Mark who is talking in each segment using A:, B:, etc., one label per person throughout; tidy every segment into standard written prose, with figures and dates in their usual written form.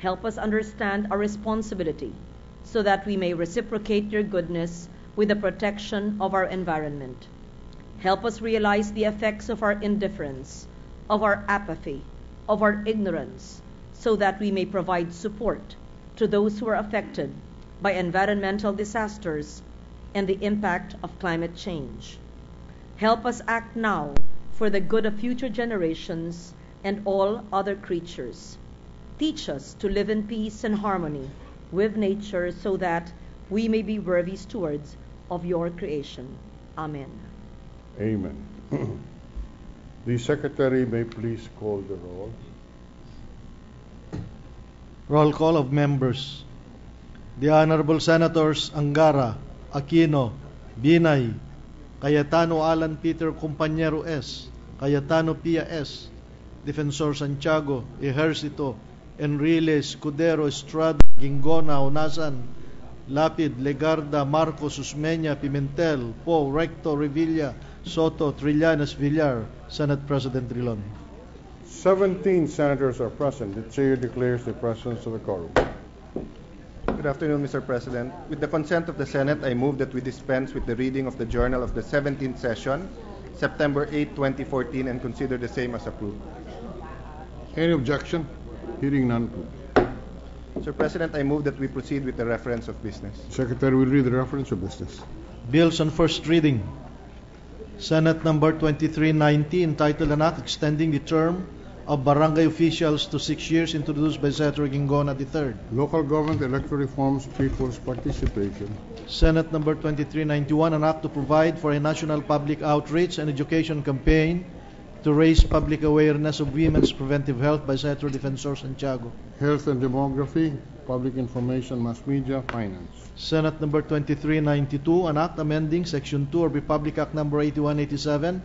A: Help us understand our responsibility so that we may reciprocate your goodness with the protection of our environment. Help us realize the effects of our indifference, of our apathy, of our ignorance, so that we may provide support to those who are affected by environmental disasters and the impact of climate change. Help us act now for the good of future generations and all other creatures. Teach us to live in peace and harmony with nature so that we may be worthy stewards of your creation. Amen.
B: Amen. The Secretary may please call the roll.
C: Roll call of members. The Honorable Senators Angara, Aquino, Binay, Cayetano Alan Peter Compañero S., Cayetano Pia S., Defensor Santiago, Ejercito, Enrile, Escudero, Estrada, Gingona, Onasan, Lapid, Legarda, Marcos, Usmeña, Pimentel, Poe, Recto, Revilla, Soto, Trillanes, Villar, Senate President Drilon.
B: 17 senators are present. The chair declares the presence of a quorum.
D: Good afternoon, Mr. President. With the consent of the Senate, I move that we dispense with the reading of the Journal of the 17th Session, September 8, 2014, and consider the same as approved.
B: Any objection? Hearing none.
D: Mr. President, I move that we proceed with the reference of business.
B: Secretary will read the reference of business.
C: Bills on first reading. Senate number 2390, entitled An Act Extending the Term of Barangay Officials to 6 years, introduced by Senator Gingona III.
B: Local Government Electoral Reforms, People's Participation.
C: Senate number 2391, an act to provide for a national public outreach and education campaign to raise public awareness of women's preventive health, by Senator Defensor Santiago.
B: Health and Demography, Public Information, Mass Media, Finance.
C: Senate number 2392, an act amending Section 2 of Republic Act number 8187,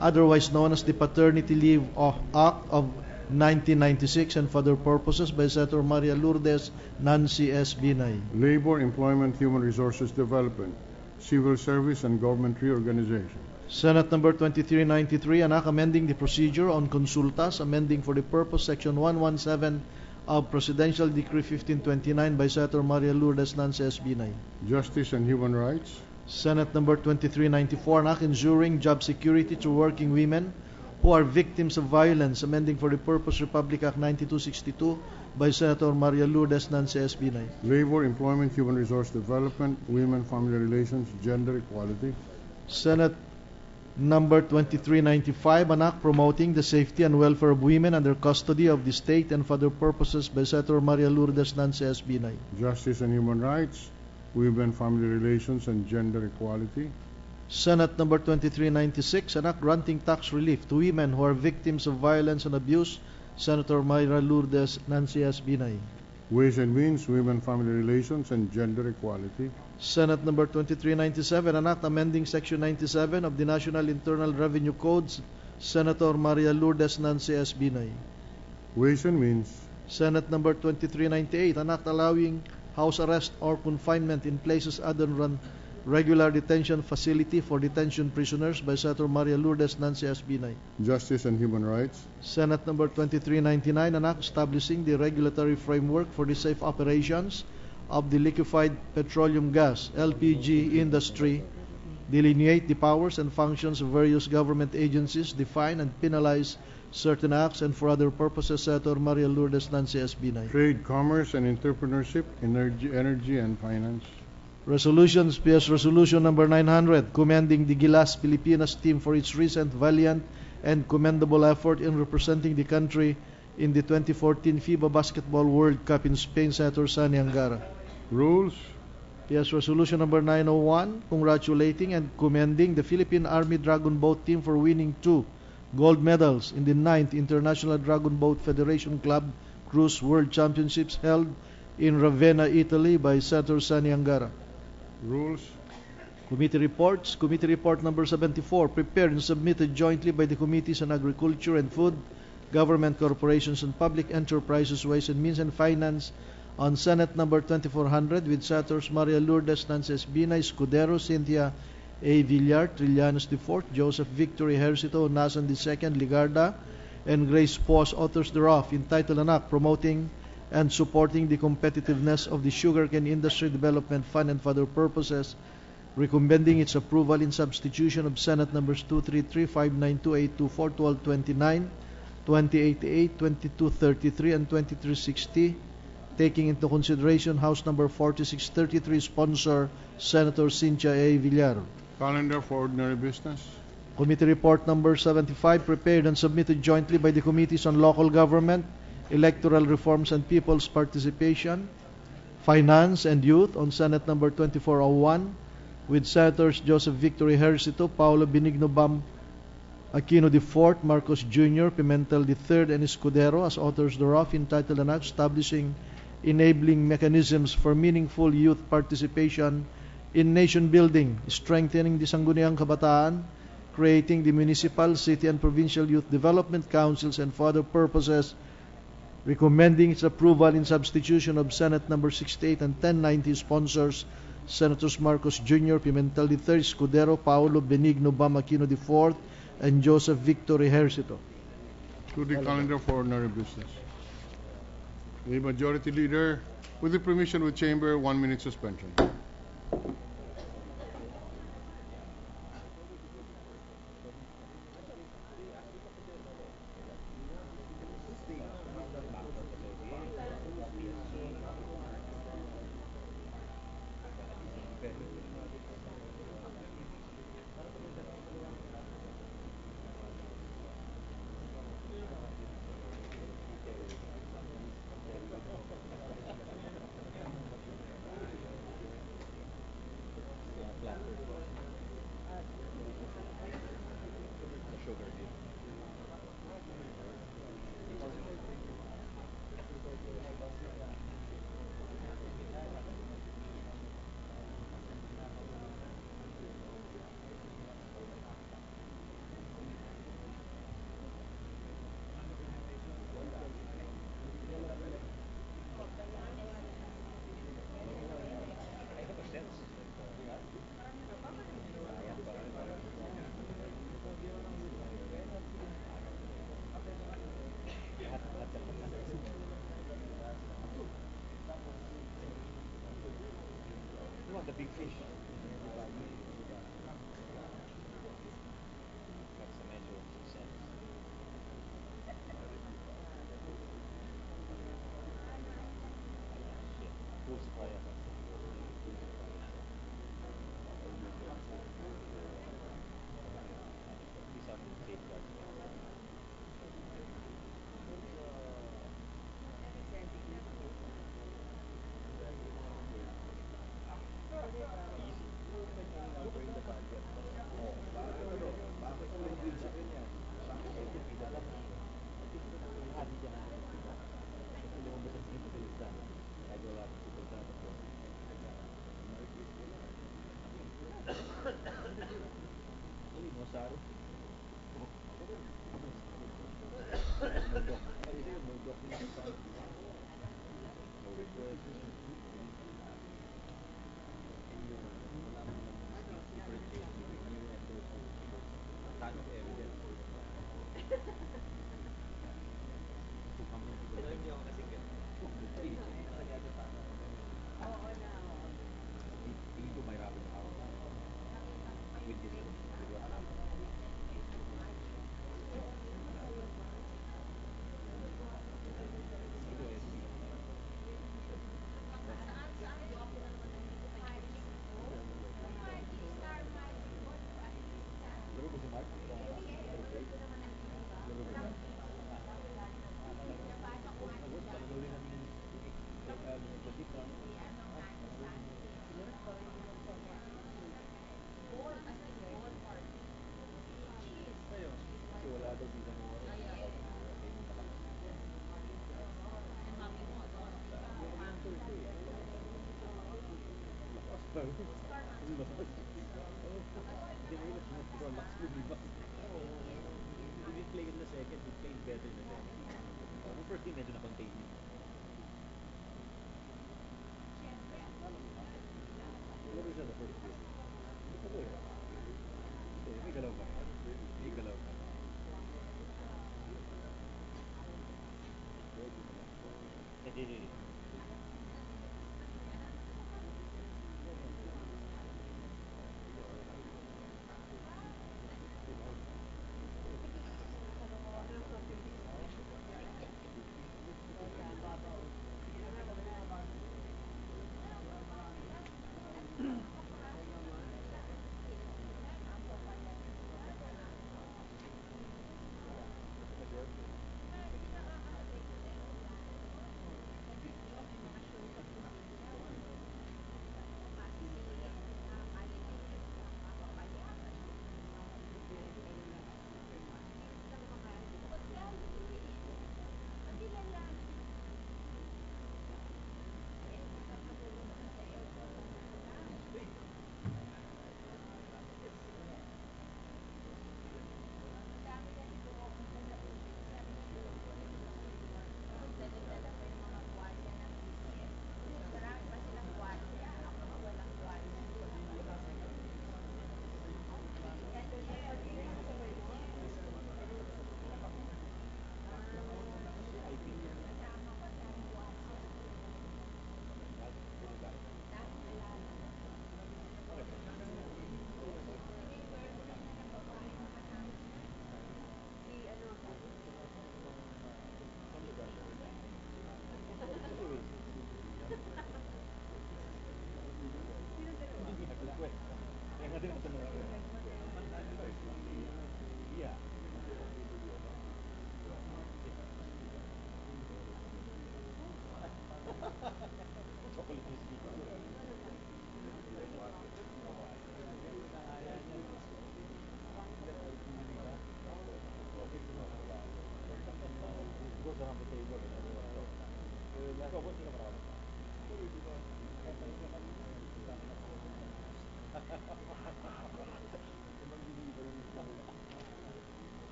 C: otherwise known as the Paternity Leave Act of 1996, and for other purposes, by Senator Maria Lourdes Nancy S. Binay.
B: Labor, Employment, Human Resources Development, Civil Service and Government Reorganization.
C: Senate number 2393, an act amending the procedure on consultas, amending for the purpose Section 117 of Presidential Decree 1529, by Senator Maria Lourdes Nancy S. Binay.
B: Justice and Human Rights.
C: Senate number 2394, an act ensuring job security to working women who are victims of violence, amending for the purpose Republic Act 9262, by Senator Maria Lourdes Nancy S. Binay.
B: Labor, Employment, Human Resource Development, Women, Family Relations, Gender Equality.
C: Senate number 2395, an act promoting the safety and welfare of women under custody of the state, and for other purposes, by Senator Maria Lourdes Nancy S. Binay.
B: Justice and Human Rights, Women, Family Relations, and Gender Equality.
C: Senate number 2396, an act granting tax relief to women who are victims of violence and abuse, Senator Maria Lourdes Nancy S. Binay.
B: Ways and Means, Women, Family Relations, and Gender Equality.
C: Senate number 2397, an act amending Section 97 of the National Internal Revenue Codes, Senator Maria Lourdes Nancy S. Binay.
B: Ways and Means.
C: Senate number 2398, an act allowing house arrest or confinement in places other than regular detention facility for detention prisoners, by Senator Maria Lourdes Nancy S. Binay.
B: Justice and Human Rights.
C: Senate number 2399, an act establishing the regulatory framework for the safe operations of the liquefied petroleum gas (LPG) industry, delineate the powers and functions of various government agencies, define and penalize certain acts, and for other purposes, Senator Maria Lourdes Nancy S. Binay.
B: Trade, Commerce, and Entrepreneurship, Energy and Finance.
C: Resolutions. PS Resolution number 900, commending the Gilas Pilipinas team for its recent valiant and commendable effort in representing the country in the 2014 FIBA Basketball World Cup in Spain, Senator Sani Angara.
B: Rules.
C: PS Resolution number 901, congratulating and commending the Philippine Army Dragon Boat team for winning 2 gold medals in the 9th International Dragon Boat Federation Club Cruise World Championships held in Ravenna, Italy, by Senator Sani Angara.
B: Rules.
C: Committee reports. Committee report number 74, prepared and submitted jointly by the Committees on Agriculture and Food, Government Corporations and Public Enterprises, Ways and Means and Finance, on Senate number 2400, with Senators Maria Lourdes Nancy S. Binay, Escudero, Cynthia A. Villar, Trillanes IV, Joseph Victor Ejercito, Nasan II, Ligarda, and Grace Pos, authors thereof, entitled An Act Promoting and supporting the competitiveness of the Sugarcane Industry Development Fund and for other purposes, recommending its approval in substitution of Senate numbers 233, 592, 824, 1229, 2088, 2233, and 2360, taking into consideration House number 4633, sponsor Senator Cynthia A. Villar.
B: Calendar for ordinary business.
C: Committee Report number 75, prepared and submitted jointly by the Committees on Local Government, Electoral Reforms and People's Participation, Finance and Youth on Senate number 2401, with Senators Joseph Victor Ejercito, Paulo Benigno Bam Aquino IV, Marcos Jr., Pimentel III, and Escudero as authors thereof, entitled an act establishing enabling mechanisms for meaningful youth participation in nation building, strengthening the Sangguniang Kabataan, creating the municipal, city, and provincial youth development councils, and for other purposes, recommending its approval in substitution of Senate number 68 and 1090, sponsors Senators Marcos Jr., Pimentel III, Escudero, Paulo Benigno Bam Aquino IV, and Joseph Victor Ejercito.
B: To the calendar for ordinary business. The Majority Leader, with the permission of the Chamber, 1 minute suspension.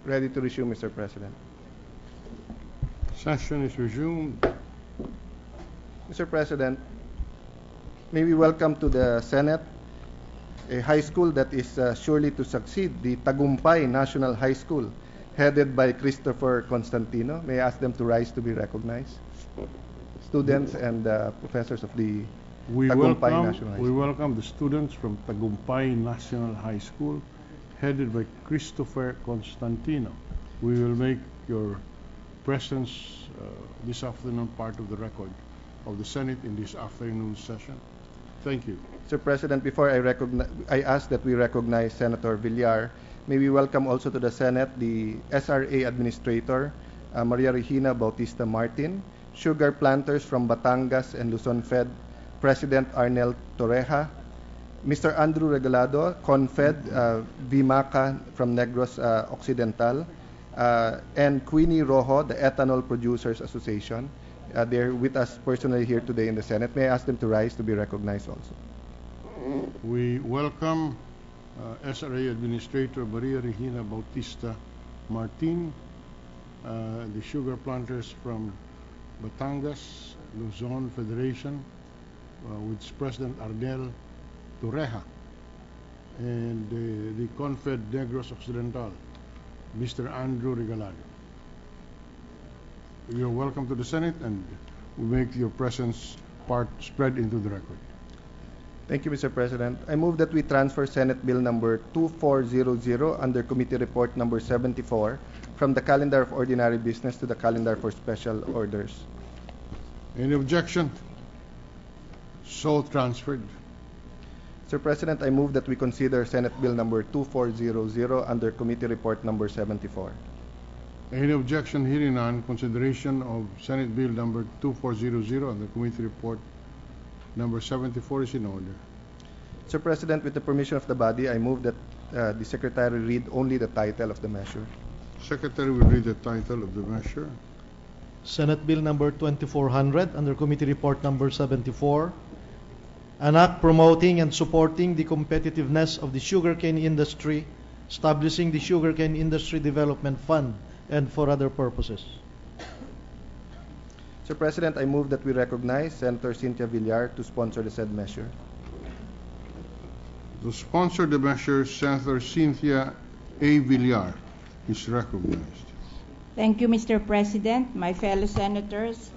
D: Ready to resume, Mr. President.
B: Session is resumed.
D: Mr. President, may we welcome to the Senate a high school that is surely to succeed, the Tagumpay National High School, headed by Christopher Constantino. May I ask them to rise to be recognized? Students and professors of the Tagumpay National High School.
B: We welcome the students from Tagumpay National High School, headed by Christopher Constantino. We will make your presence this afternoon part of the record of the Senate in this afternoon session. Thank you.
D: Mr. President, before I ask that we recognize Senator Villar, may we welcome also to the Senate the SRA Administrator, Maria Regina Bautista Martin, sugar planters from Batangas and Luzon Fed, President Arnel Torreja, Mr. Andrew Regalado, Confed, Vimaca from Negros Occidental, and Queenie Rojo, the Ethanol Producers Association. They're with us personally here today in the Senate. May I ask them to rise to be recognized also?
B: We welcome SRA Administrator Maria Regina Bautista Martin, the sugar planters from Batangas, Luzon Federation, with President Arnel Torreja, and the Confed Negros Occidental, Mr. Andrew Regalado. You're welcome to the Senate, and we make your presence part spread into the record.
D: Thank you, Mr. President. I move that we transfer Senate Bill number 2400 under Committee Report number 74 from the calendar of ordinary business to the calendar for special orders.
B: Any objection? So transferred.
D: Mr. President, I move that we consider Senate Bill number 2400 under Committee Report number 74.
B: Any objection? Hearing none, consideration of Senate Bill number 2400 under Committee Report number 74 is in order.
D: Mr. President, with the permission of the body, I move that the Secretary read only the title of the measure.
B: Secretary will read the title of the measure.
C: Senate Bill number 2400 under Committee Report number 74, an act promoting and supporting the competitiveness of the sugarcane industry, establishing the Sugarcane Industry Development Fund, and for other purposes.
D: Mr. President, I move that we recognize Senator Cynthia Villar to sponsor the said measure.
B: To sponsor the measure, Senator Cynthia A. Villar is recognized.
E: Thank you, Mr. President. My fellow senators,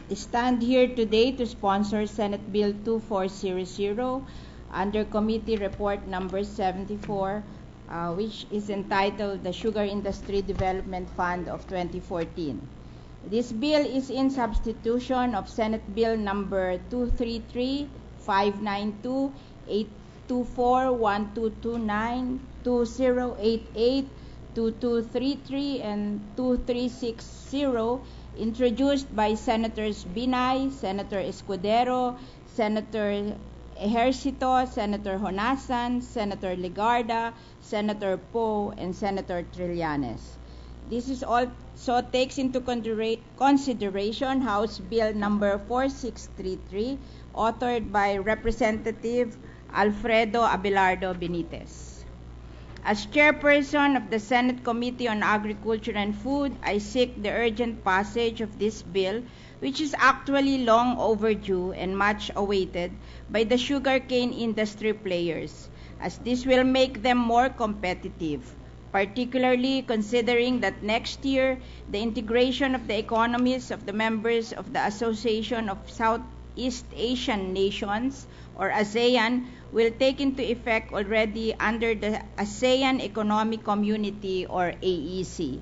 E: I stand here today to sponsor Senate Bill 2400 under Committee Report number 74, which is entitled the Sugar Industry Development Fund of 2014. This bill is in substitution of Senate Bill number 233, 592, 824, 1229, 2088, 2233, and 2360, introduced by Senators Binay, Senator Escudero, Senator Ejercito, Senator Honasan, Senator Legarda, Senator Poe, and Senator Trillanes. This is also takes into consideration House Bill number 4633, authored by Representative Alfredo Abelardo Benitez. As chairperson of the Senate Committee on Agriculture and Food, I seek the urgent passage of this bill, which is actually long overdue and much awaited by the sugarcane industry players, as this will make them more competitive, particularly considering that next year, the integration of the economies of the members of the Association of Southeast Asian Nations, or ASEAN, will take into effect already under the ASEAN Economic Community, or AEC.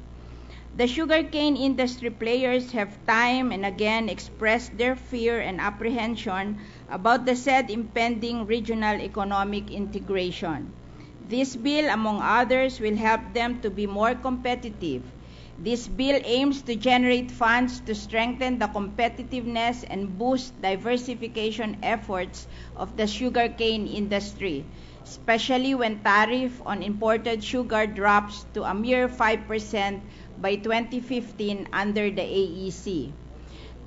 E: The sugarcane industry players have time and again expressed their fear and apprehension about the said impending regional economic integration. This bill, among others, will help them to be more competitive. This bill aims to generate funds to strengthen the competitiveness and boost diversification efforts of the sugarcane industry, especially when tariff on imported sugar drops to a mere 5% by 2015 under the AEC.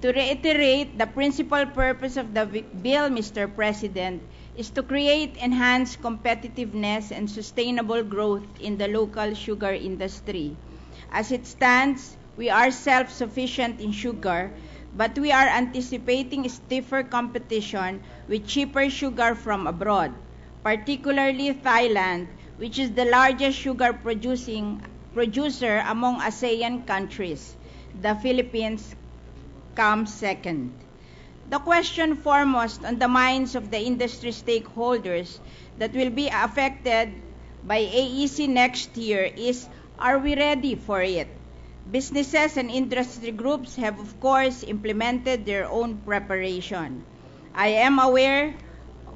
E: To reiterate, the principal purpose of the bill, Mr. President, is to create enhanced competitiveness and sustainable growth in the local sugar industry. As it stands, we are self-sufficient in sugar, but we are anticipating stiffer competition with cheaper sugar from abroad, particularly Thailand, which is the largest sugar producer among ASEAN countries. The Philippines comes second. The question foremost on the minds of the industry stakeholders that will be affected by AEC next year is, are we ready for it? Businesses and industry groups have, of course, implemented their own preparation. I am aware,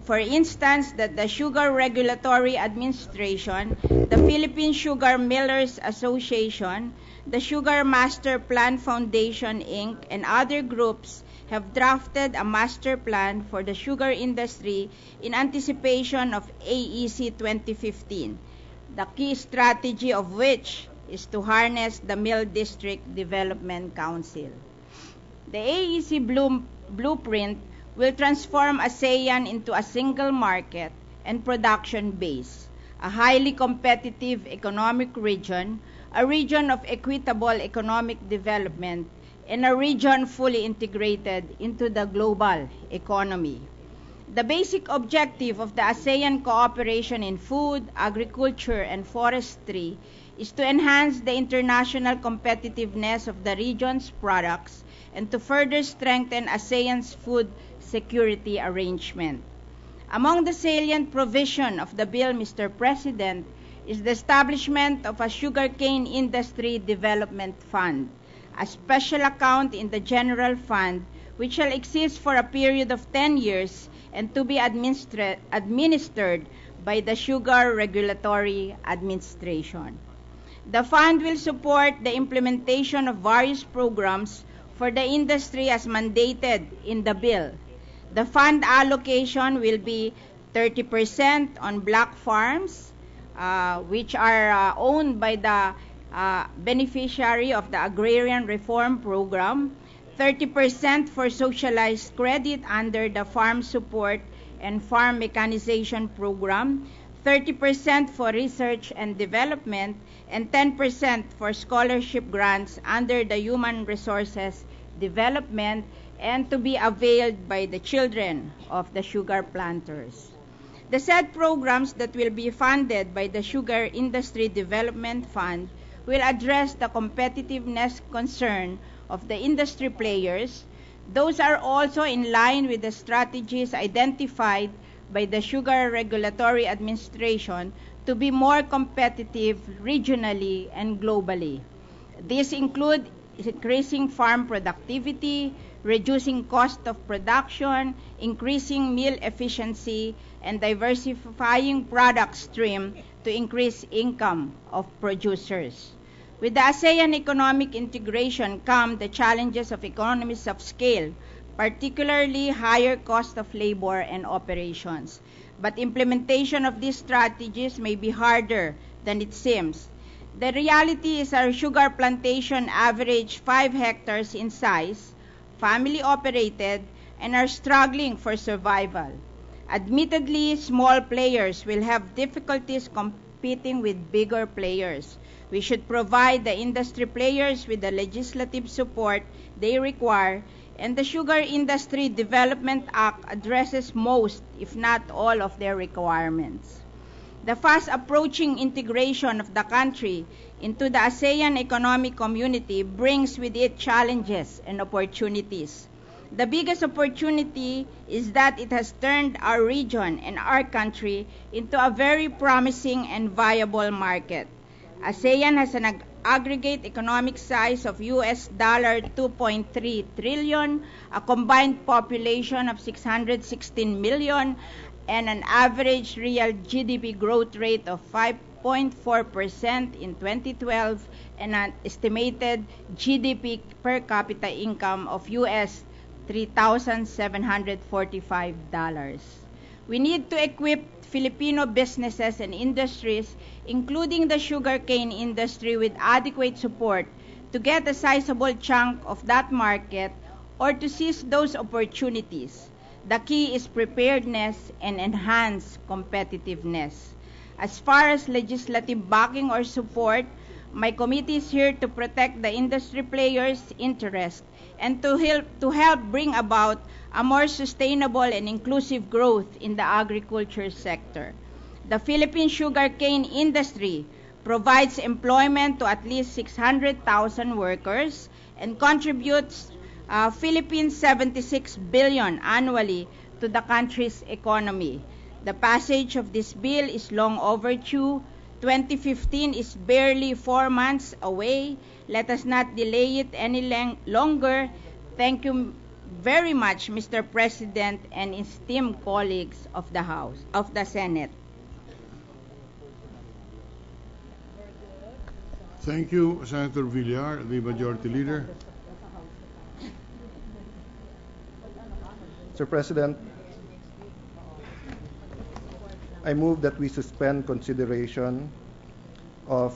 E: for instance, that the Sugar Regulatory Administration, the Philippine Sugar Millers Association, the Sugar Master Plan Foundation, Inc., and other groups have drafted a master plan for the sugar industry in anticipation of AEC 2015, the key strategy of which is to harness the Mill District Development Council. The AEC blueprint will transform ASEAN into a single market and production base, a highly competitive economic region, a region of equitable economic development, and a region fully integrated into the global economy. The basic objective of the ASEAN cooperation in food, agriculture, and forestry is to enhance the international competitiveness of the region's products and to further strengthen ASEAN's food security arrangement. Among the salient provision of the bill, Mr. President, is the establishment of a sugarcane industry development fund, a special account in the general fund which shall exist for a period of 10 years and to be administered by the Sugar Regulatory Administration. The fund will support the implementation of various programs for the industry as mandated in the bill. The fund allocation will be 30% on black farms, which are owned by the beneficiary of the Agrarian Reform Program, 30% for socialized credit under the Farm Support and Farm Mechanization Program, 30% for research and development, and 10% for scholarship grants under the Human Resources Development and to be availed by the children of the sugar planters. The said programs that will be funded by the Sugar Industry Development Fund will address the competitiveness concern of the industry players. Those are also in line with the strategies identified by the Sugar Regulatory Administration to be more competitive regionally and globally. These include increasing farm productivity, reducing cost of production, increasing meal efficiency, and diversifying product stream to increase income of producers. With the ASEAN economic integration come the challenges of economies of scale, particularly higher cost of labor and operations. But implementation of these strategies may be harder than it seems. The reality is our sugar plantation average 5 hectares in size, family operated, and are struggling for survival. Admittedly, small players will have difficulties competing with bigger players. We should provide the industry players with the legislative support they require, and the Sugar Industry Development Act addresses most, if not all, of their requirements. The fast approaching integration of the country into the ASEAN economic community brings with it challenges and opportunities. The biggest opportunity is that it has turned our region and our country into a very promising and viable market. ASEAN has an aggregate economic size of US $2.3 trillion, a combined population of 616 million, and an average real GDP growth rate of 5.4% in 2012 and an estimated GDP per capita income of US $3,745. We need to equip Filipino businesses and industries, including the sugarcane industry, with adequate support to get a sizable chunk of that market or to seize those opportunities. The key is preparedness and enhanced competitiveness. As far as legislative backing or support, My committee is here to protect the industry players' interest and to help bring about a more sustainable and inclusive growth in the agriculture sector. The Philippine sugarcane industry provides employment to at least 600,000 workers and contributes Philippines 76 billion annually to the country's economy. The passage of this bill is long overdue. 2015 is barely 4 months away. Let us not delay it any longer. Thank you very much, Mr. President and esteemed colleagues of the House, of the Senate.
B: Thank you, Senator Villar, the Majority Leader.
D: Mr. President, I move that we suspend consideration of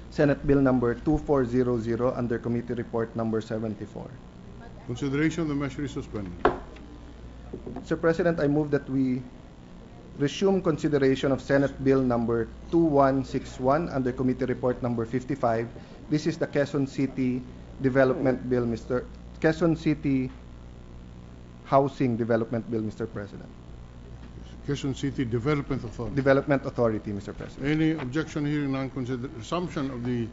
D: Senate Bill number 2400 under Committee Report number 74.
B: Consideration of the measure is suspended.
D: Mr. President, I move that we resume consideration of Senate Bill number 2161 under Committee Report number 55. This is the Quezon City Development Bill, Quezon City Housing Development Bill, Mr. President.
B: Quezon City Development Authority.
D: Development Authority, Mr. President.
B: Any objection here? Assumption of the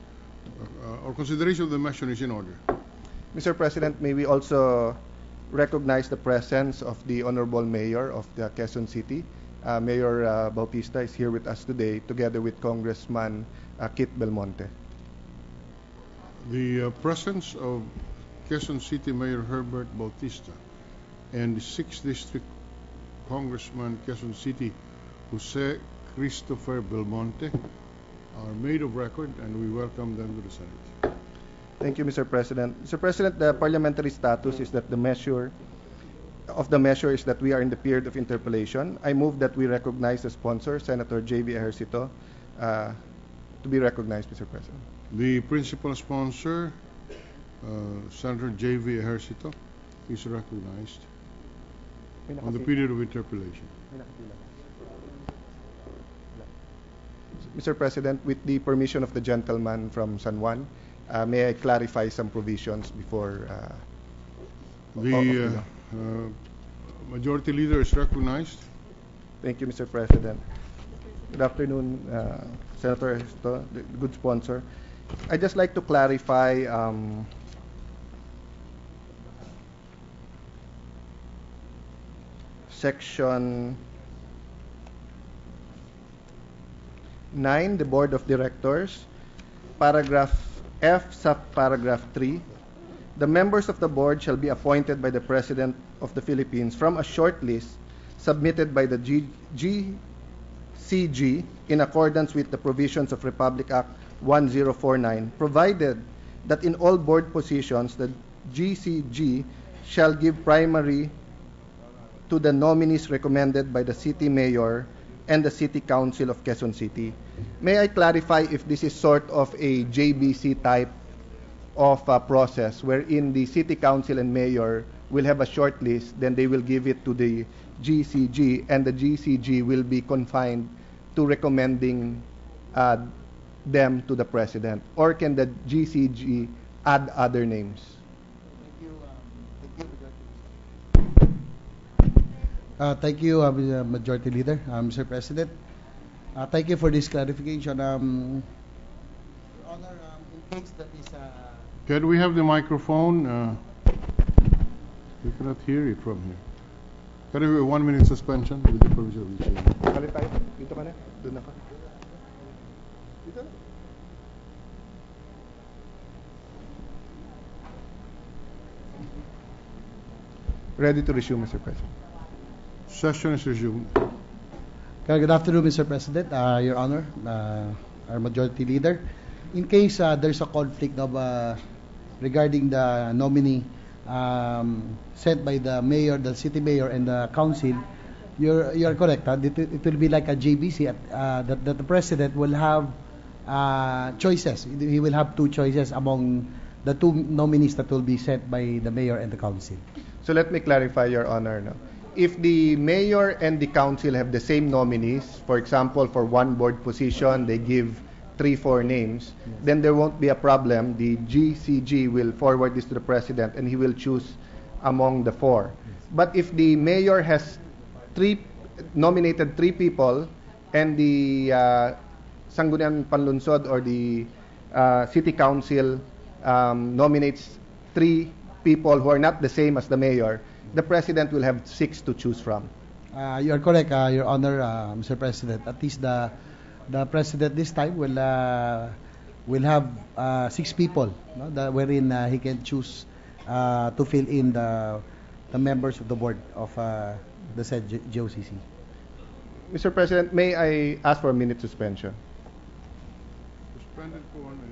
B: or consideration of the measure is in order.
D: Mr. President, may we also recognize the presence of the Honorable Mayor of the Quezon City. Mayor Bautista is here with us today, together with Congressman Kit Belmonte.
B: The presence of Quezon City Mayor Herbert Bautista and the 6th District Congressman Quezon City Jose Christopher Belmonte are made of record, and we welcome them to the Senate.
D: Thank you, Mr. President. Mr. President, the parliamentary status is that the measure is that we are in the period of interpellation. I move that we recognize the sponsor, Senator J.V. Ejercito, to be recognized, Mr. President.
B: The principal sponsor, Senator J.V. Ejercito, is recognized on the period of interpellation.
D: Mr. President, with the permission of the gentleman from San Juan, may I clarify some provisions before
B: the Majority Leader is recognized.
D: Thank you, Mr. President. Good afternoon, Senator Ejercito, the good sponsor. I'd just like to clarify Section 9, the Board of Directors, Paragraph F, Subparagraph 3. The members of the board shall be appointed by the President of the Philippines from a short list submitted by the GCG in accordance with the provisions of Republic Act 1049, provided that in all board positions the GCG shall give primary to the nominees recommended by the City Mayor and the City Council of Quezon City. May I clarify if this is sort of a JBC type of process wherein the City Council and Mayor will have a short list, then they will give it to the GCG, and the GCG will be confined to recommending them to the President? Or can the GCG add other names?
F: Thank you, Majority Leader, Mr. President. Thank you for this clarification. Your Honor, in case that is...
B: Can we have the microphone? We cannot hear it from here. Can we have a 1 minute suspension with the permission of the chair?
D: Balik tayo. Dito ka na. Doon na ka. Dito na. Ready to resume, Mr. President.
B: Session is resumed.
F: Good afternoon, Mr. President, Your Honor, our Majority Leader. In case there's a conflict of regarding the nominee set by the mayor, the city mayor, and the council, you're correct. It will be like a JBC. That the president will have choices. He will have two choices among the two nominees that will be set by the mayor and the council.
D: So let me clarify, Your Honor. No? If the mayor and the council have the same nominees, for example, for one board position, they give 3-4 names, then there won't be a problem. The GCG will forward this to the president and he will choose among the 4. But if the mayor has nominated 3 people and the Sangguniang Panlunsod or the city council nominates 3 people who are not the same as the mayor, the president will have 6 to choose from.
F: You are correct, Your Honor, Mr. President. At least the president this time will have 6 people, no, wherein he can choose to fill in the members of the board of the said GOCC.
D: Mr. President, may I ask for a minute suspension?
B: Suspended for 1 minute.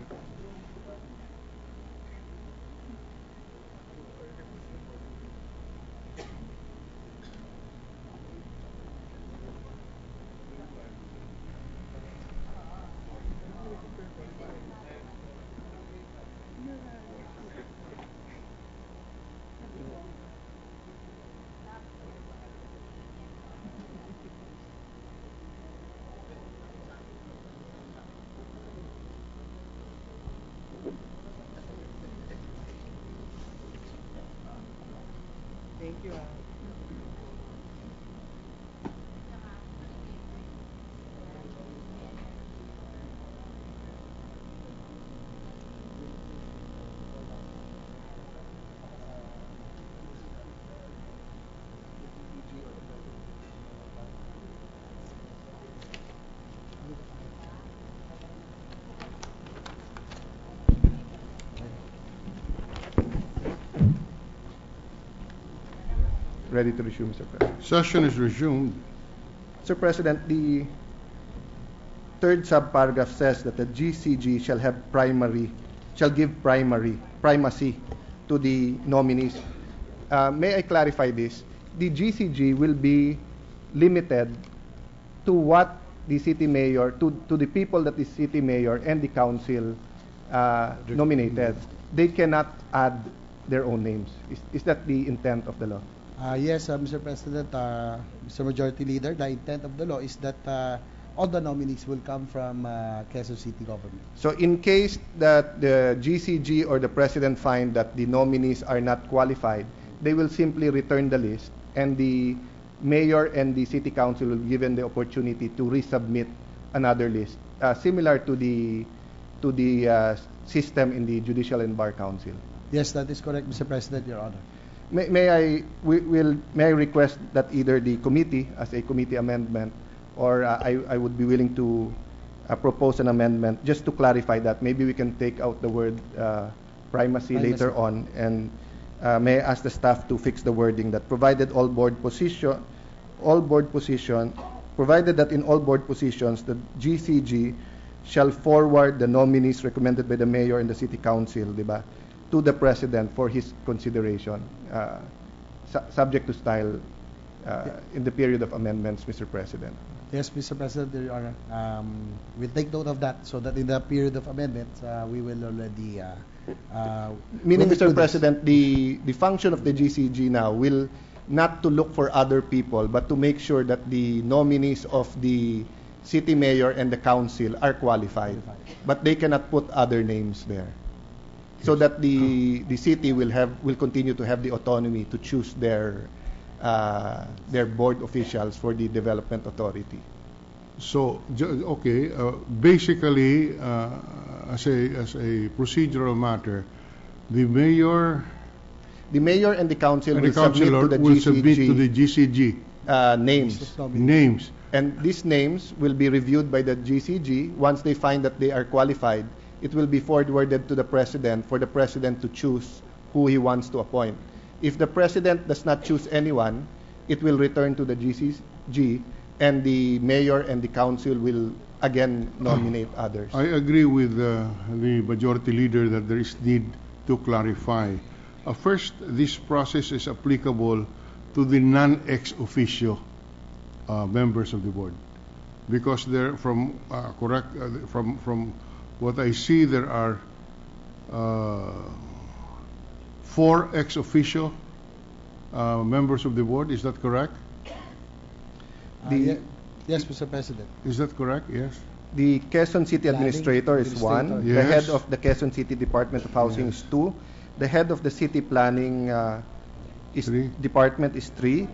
G: Thank you.
D: Ready to resume, Mr. President.
B: Session is resumed.
D: Mr. President, the 3rd subparagraph says that the GCG shall give primacy to the nominees. May I clarify this? The GCG will be limited to what the city mayor, to the people that the city mayor and the council nominated. They cannot add their own names. Is that the intent of the law?
F: Yes, Mr. President, Mr. Majority Leader, the intent of the law is that all the nominees will come from Quezon City government.
D: So in case that the GCG or the president find that the nominees are not qualified, they will simply return the list and the mayor and the city council will be given the opportunity to resubmit another list, similar to the system in the Judicial and Bar Council.
F: Yes, that is correct, Mr. President, Your Honor.
D: May I request that either the committee as a committee amendment or I would be willing to propose an amendment just to clarify that. Maybe we can take out the word primacy later on, and may I ask the staff to fix the wording that provided that in all board positions the GCG shall forward the nominees recommended by the mayor and the city council, diba, to the president for his consideration, subject to style in the period of amendments, Mr. President.
F: Yes, Mr. President, Your Honor. We'll take note of that so that in the period of amendments, we will already...
D: Meaning, Mr. President, the function of the GCG now will not to look for other people, but to make sure that the nominees of the city mayor and the council are qualified. But they cannot put other names there. So that the city will continue to have the autonomy to choose their board officials for the development authority.
B: So, okay, basically, as a procedural matter, the mayor
D: and the council
B: and
D: will submit to the GCG
B: names.
D: And these names will be reviewed by the GCG. Once they find that they are qualified, it will be forwarded to the president for the president to choose who he wants to appoint. If the president does not choose anyone, it will return to the GCG, and the mayor and the council will again nominate others.
B: I agree with the majority leader that there is need to clarify. First, this process is applicable to the non-ex officio members of the board, because there, from what I see, there are 4 ex officio members of the board. Is that correct?
F: Yes, Mr. President.
B: Is that correct? Yes.
D: The Quezon City
F: Planning
D: Administrator is one.
F: Administrator.
D: The
B: Yes.
D: head of the Quezon City Department of Housing is two. The head of the City Planning
B: Three.
D: Department is three.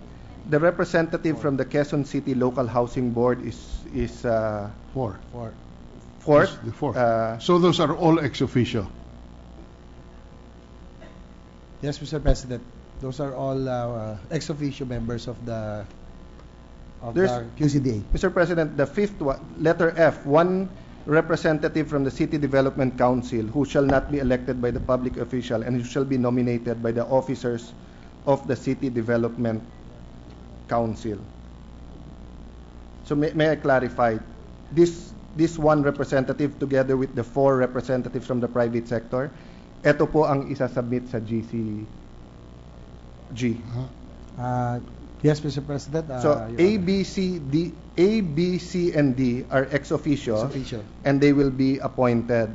D: The representative from the Quezon City Local Housing Board is
B: Four.
D: fourth.
B: The fourth.
D: Uh,
B: So those are all ex officio.
F: Yes, Mr. President. Those are all ex officio members of the
D: There's-
F: QCDA.
D: Mr. President, the fifth one, letter F, one representative from the City Development Council who shall not be elected by the public official and who shall be nominated by the officers of the City Development Council. So may I clarify, this one representative together with the four representatives from the private sector, ito po ang isasubmit sa GCG.
F: Yes, Mr. President.
D: So
F: Your
D: A,
F: Honor.
D: B, C, and D are ex officio,
F: Ex officio.
D: and they will be appointed,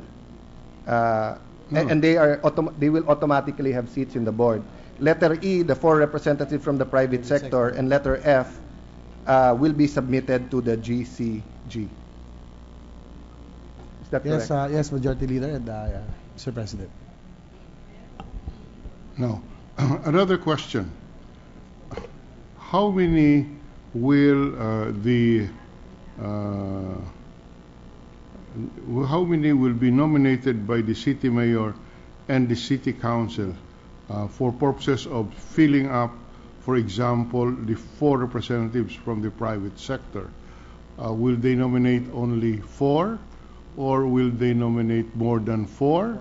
D: and they will automatically have seats in the board. Letter E, the four representatives from the private sector, and letter F will be submitted to the GCG. Is that
F: Yes,
D: correct?
F: yes, Majority Leader and Mr. President.
B: Now, another question. How many will how many will be nominated by the city mayor and the city council for purposes of filling up, for example, the four representatives from the private sector? Will they nominate only four, or will they nominate more than four?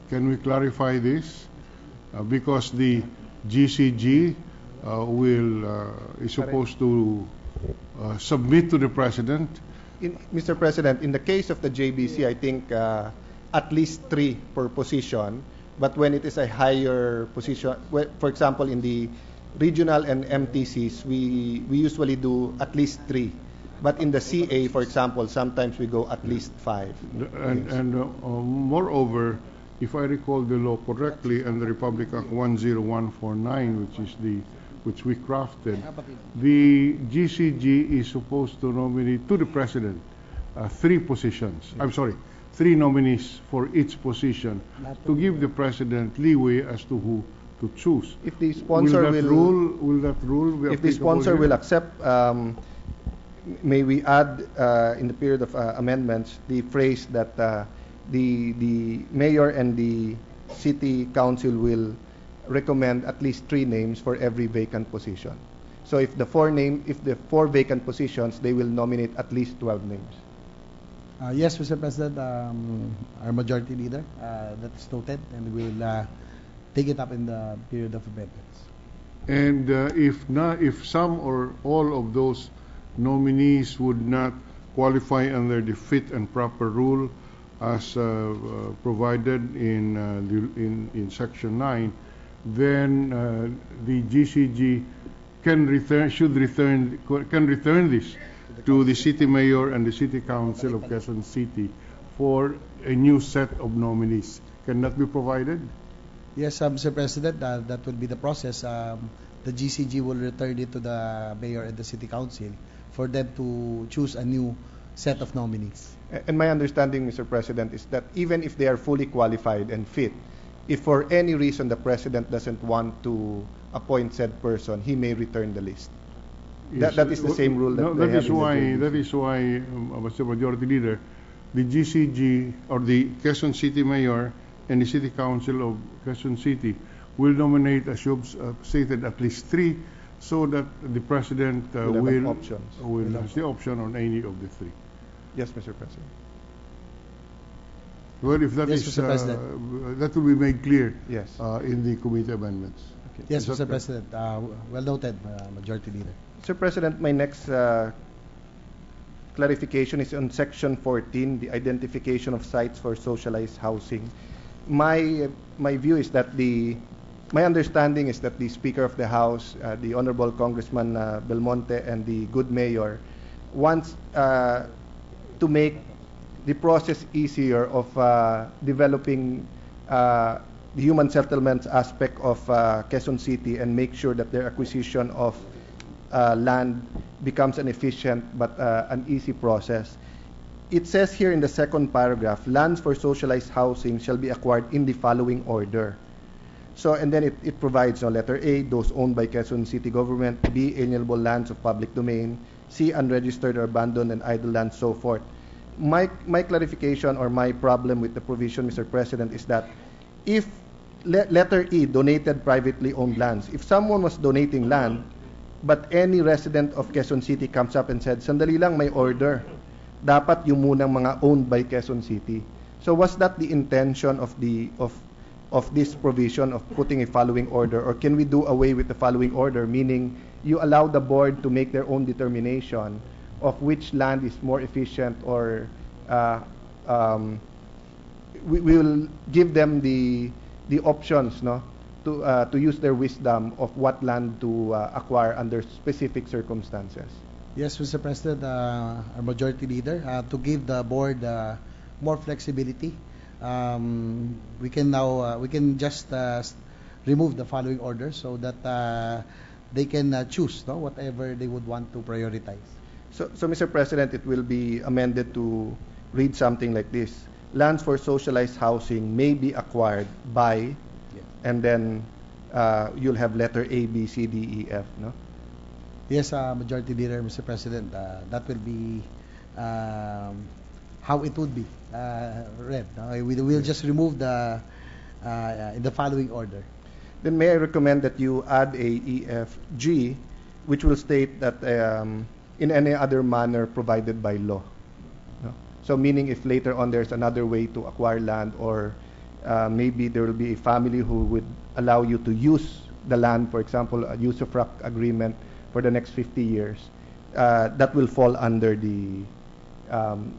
B: Can we clarify this? Because the GCG is supposed to submit to the president.
D: Mr. President, in the case of the JBC, I think at least three per position. But when it is a higher position, for example, in the regional and MTCs, we usually do at least three. But in the CA, for example, sometimes we go at least five.
B: And moreover, if I recall the law correctly, and the Republic Act 10149, which we crafted, the GCG is supposed to nominate to the president three nominees for each position, to give the president leeway as to who to choose.
D: If the sponsor
B: will that rule be
D: if the
B: applicable
D: sponsor
B: here?
D: will accept, may we add in the period of amendments the phrase that the mayor and the city council will recommend at least three names for every vacant position. So if the four vacant positions, they will nominate at least 12 names.
F: Yes, Mr. President, our Majority Leader, that is noted, and we will take it up in the period of amendments.
B: And if some or all of those nominees would not qualify under the fit and proper rule as provided in Section 9, then the GCG can return this to the city mayor and the city council of Quezon City for a new set of nominees. Can that be provided?
F: Yes, Mr. President, that will be the process. The GCG will return it to the mayor and the city council for them to choose a new set of nominees.
D: And my understanding, Mr. President, is that even if they are fully qualified and fit, if for any reason the president doesn't want to appoint said person, he may return the list.
B: Yes.
D: That is the same rule that
B: No,
D: they
B: that
D: have
B: is
D: in the
B: why
D: JBC.
B: Mr. Majority Leader, the GCG or the Quezon City Mayor and the City Council of Quezon City will nominate, as you've stated, at least three, so that the president
D: Will have
B: will
D: options.
B: have the option on any of the three.
D: Yes, Mr. President.
B: Well, if that
F: Yes,
B: is
F: Mr. President.
B: that will be made clear
D: Yes.
B: in the committee amendments.
F: Yes,
B: Is that
F: Mr.
B: correct?
F: President. Well noted, Majority Leader.
D: Mr. President, my next clarification is on Section 14, the identification of sites for socialized housing. My view is that my understanding is that the Speaker of the House, the Honorable Congressman Belmonte, and the good mayor wants to make the process easier of developing the human settlements aspect of Quezon City and make sure that their acquisition of land becomes an efficient but an easy process. It says here in the second paragraph, lands for socialized housing shall be acquired in the following order. So, and then it provides, letter A, those owned by Quezon City government; B, alienable lands of public domain; C, unregistered or abandoned and idle lands, so forth. My clarification or my problem with the provision, Mr. President, is that if letter E, donated privately owned lands, if someone was donating land, but any resident of Quezon City comes up and said, sandali lang, may order, dapat yung munang mga owned by Quezon City. So was that the intention of this provision of putting a following order, or can we do away with the following order, meaning you allow the board to make their own determination of which land is more efficient, or we will give them the options, to use their wisdom of what land to acquire under specific circumstances.
F: Yes, Mr. President, our Majority Leader, to give the board more flexibility, we can just remove the following order so that they can choose whatever they would want to prioritize.
D: So, Mr. President, it will be amended to read something like this: lands for socialized housing may be acquired by, and then you'll have letter A, B, C, D, E, F, no?
F: Yes, Majority Leader, Mr. President, that will be how it would be read. We will just remove the in the following order.
D: Then may I recommend that you add a E, F, G, which will state that in any other manner provided by law. No? So meaning if later on there's another way to acquire land, or maybe there will be a family who would allow you to use the land, for example, a use of right agreement for the next 50 years, that will fall under the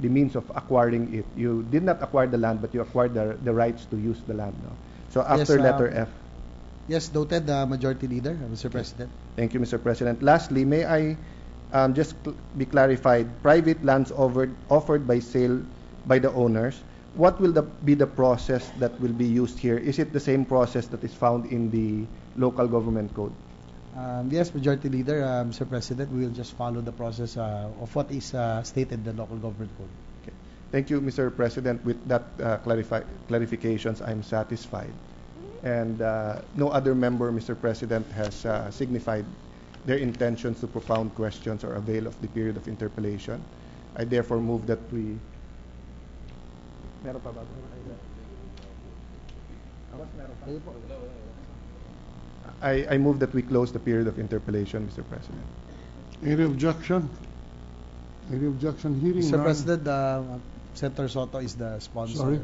D: means of acquiring it. You did not acquire the land, but you acquired the rights to use the land. No? So after letter F.
F: Yes, noted, Majority Leader, Mr. President.
D: Thank you, Mr. President. Lastly, may I just be clarified, private lands offered by sale by the owners, what will be the process that will be used here? Is it the same process that is found in the local government code?
F: Yes, Majority Leader, Mr. President, we will just follow the process of what is stated in the local government code.
D: Okay. Thank you, Mr. President. With that clarifications, I'm satisfied. And no other member, Mr. President, has signified their intentions to propound questions or avail of the period of interpellation. I therefore move that we... I move that we close the period of interpellation, Mr. President.
B: Any objection? Any objection? Hearing
F: Mr.
B: none.
F: President, Senator Soto is the sponsor.
B: Sorry?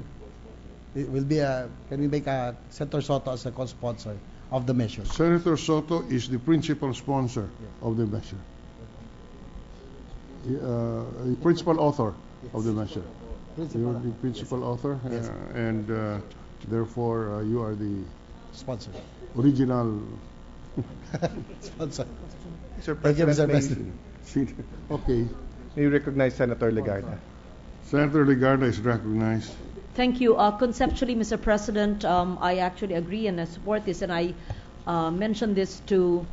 F: It will be can we make Senator Soto as a co-sponsor of the measure?
B: Senator Soto is the principal sponsor of the measure. The principal author of the measure. You are the principal author,
F: Yes.
B: And therefore you are the
F: Sponsor.
B: original.
F: Sponsor.
D: Mr.
F: Thank you, Mr.
D: President,
F: President.
B: Okay.
D: may you recognize Senator Legarda?
B: Senator Legarda is recognized.
A: Thank you. Conceptually, Mr. President, I actually agree and I support this, and I mentioned this to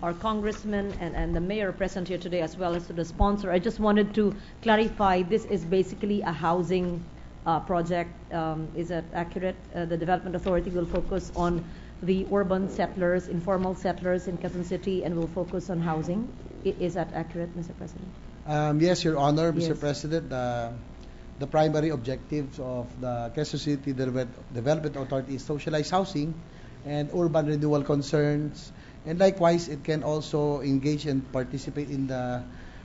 A: our congressman and the mayor present here today, as well as to the sponsor. I just wanted to clarify, this is basically a housing project. Is that accurate? The Development Authority will focus on the urban settlers, informal settlers in Quezon City, and will focus on housing. Is that accurate, Mr. President?
F: Yes, Your Honor, Mr.
A: Yes.
F: President. The primary objectives of the Quezon City Development Authority is socialized housing and urban renewal concerns, and likewise it can also engage and participate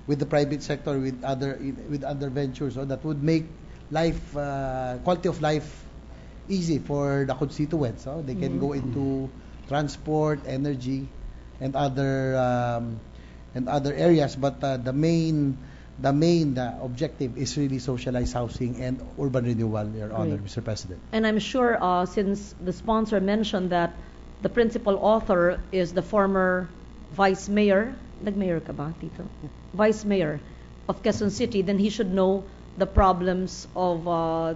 F: with the private sector with other ventures that would make life quality of life easy for the constituents. They can go into transport, energy, and other areas, but the main objective is really socialized housing and urban renewal, Your Honor,
A: Great.
F: Mr. President.
A: And I'm sure since the sponsor mentioned that the principal author is the former vice mayor, nag-mayor ka ba, Tito? Vice mayor of Quezon City, then he should know the problems of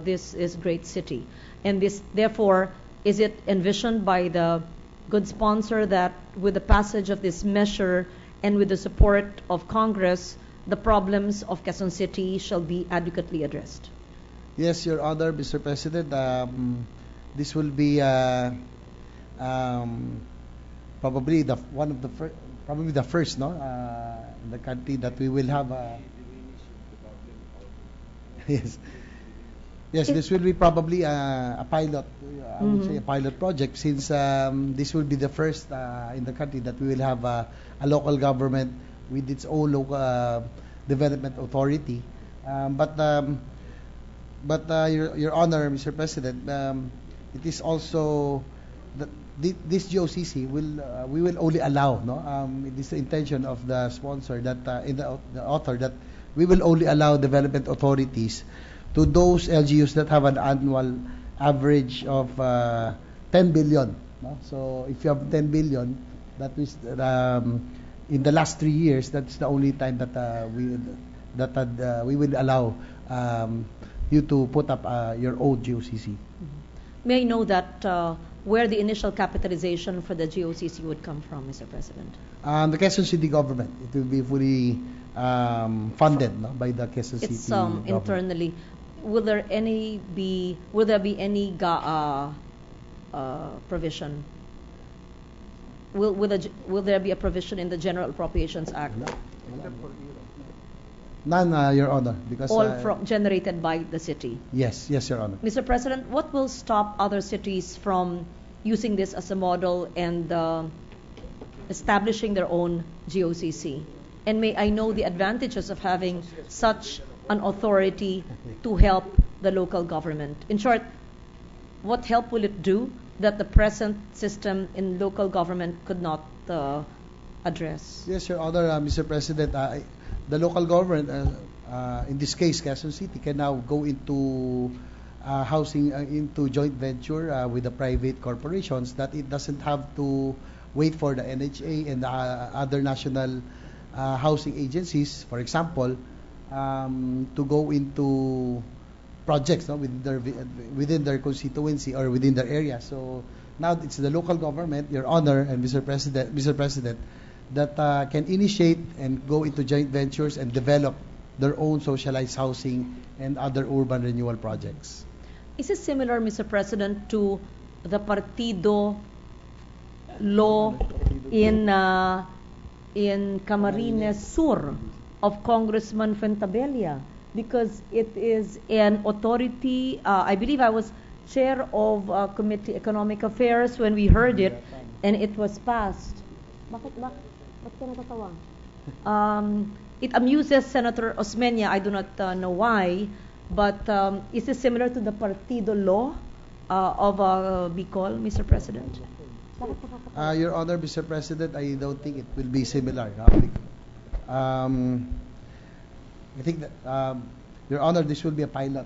A: this is great city. And this, therefore, is it envisioned by the good sponsor that with the passage of this measure, and with the support of Congress, the problems of Quezon City shall be adequately addressed.
F: Yes, Your Honor, Mr. President. This will be probably the first, no, in the country that we will have. Yes, yes. This will be probably a pilot. I would say a pilot project, since this will be the first in the country that we will have a local government with its own local development authority. But Your Honor, Mr. President, it is also that this GOCC we will only allow, no, it is the intention of the sponsor that the author that we will only allow development authorities to those LGUs that have an annual average of 10 billion. No? So if you have 10 billion, that is in the last 3 years, that's the only time that we will allow you to put up your own GOCC.
A: May I know that where the initial capitalization for the GOCC would come from, Mr. President?
F: The Quezon City government. It will be fully funded, no, by the Quezon City government.
A: Internally. Will there be any provision? Will there be a provision in the General Appropriations Act?
F: None, Your Honor, because
A: all generated by the city.
F: Yes, Your Honor.
A: Mr. President, what will stop other cities from using this as a model and establishing their own GOCC? And may I know the advantages of having such an authority to help the local government? In short, what help will it do that the present system in local government could not address?
F: Yes, Your Honor, Mr. President, the local government, in this case, Quezon City, can now go into housing, into joint venture with the private corporations, that it doesn't have to wait for the NHA and other national housing agencies, for example, to go into projects, no, within their constituency or within their area. So now it's the local government, Your Honor and Mr. President, that can initiate and go into joint ventures and develop their own socialized housing and other urban renewal projects.
A: Is it similar, Mr. President, to the Partido law in Camarines Sur of Congressman Fuentabella? Because it is an authority, I believe I was chair of Committee Economic Affairs when we heard it, and it was passed. Bakit ka natatawa? It amuses Senator Osmeña. I do not know why, but is it similar to the Partido law of Bicol, Mr. President?
F: Your Honor, Mr. President, I don't think it will be similar. I think that, Your Honor, this will be a pilot.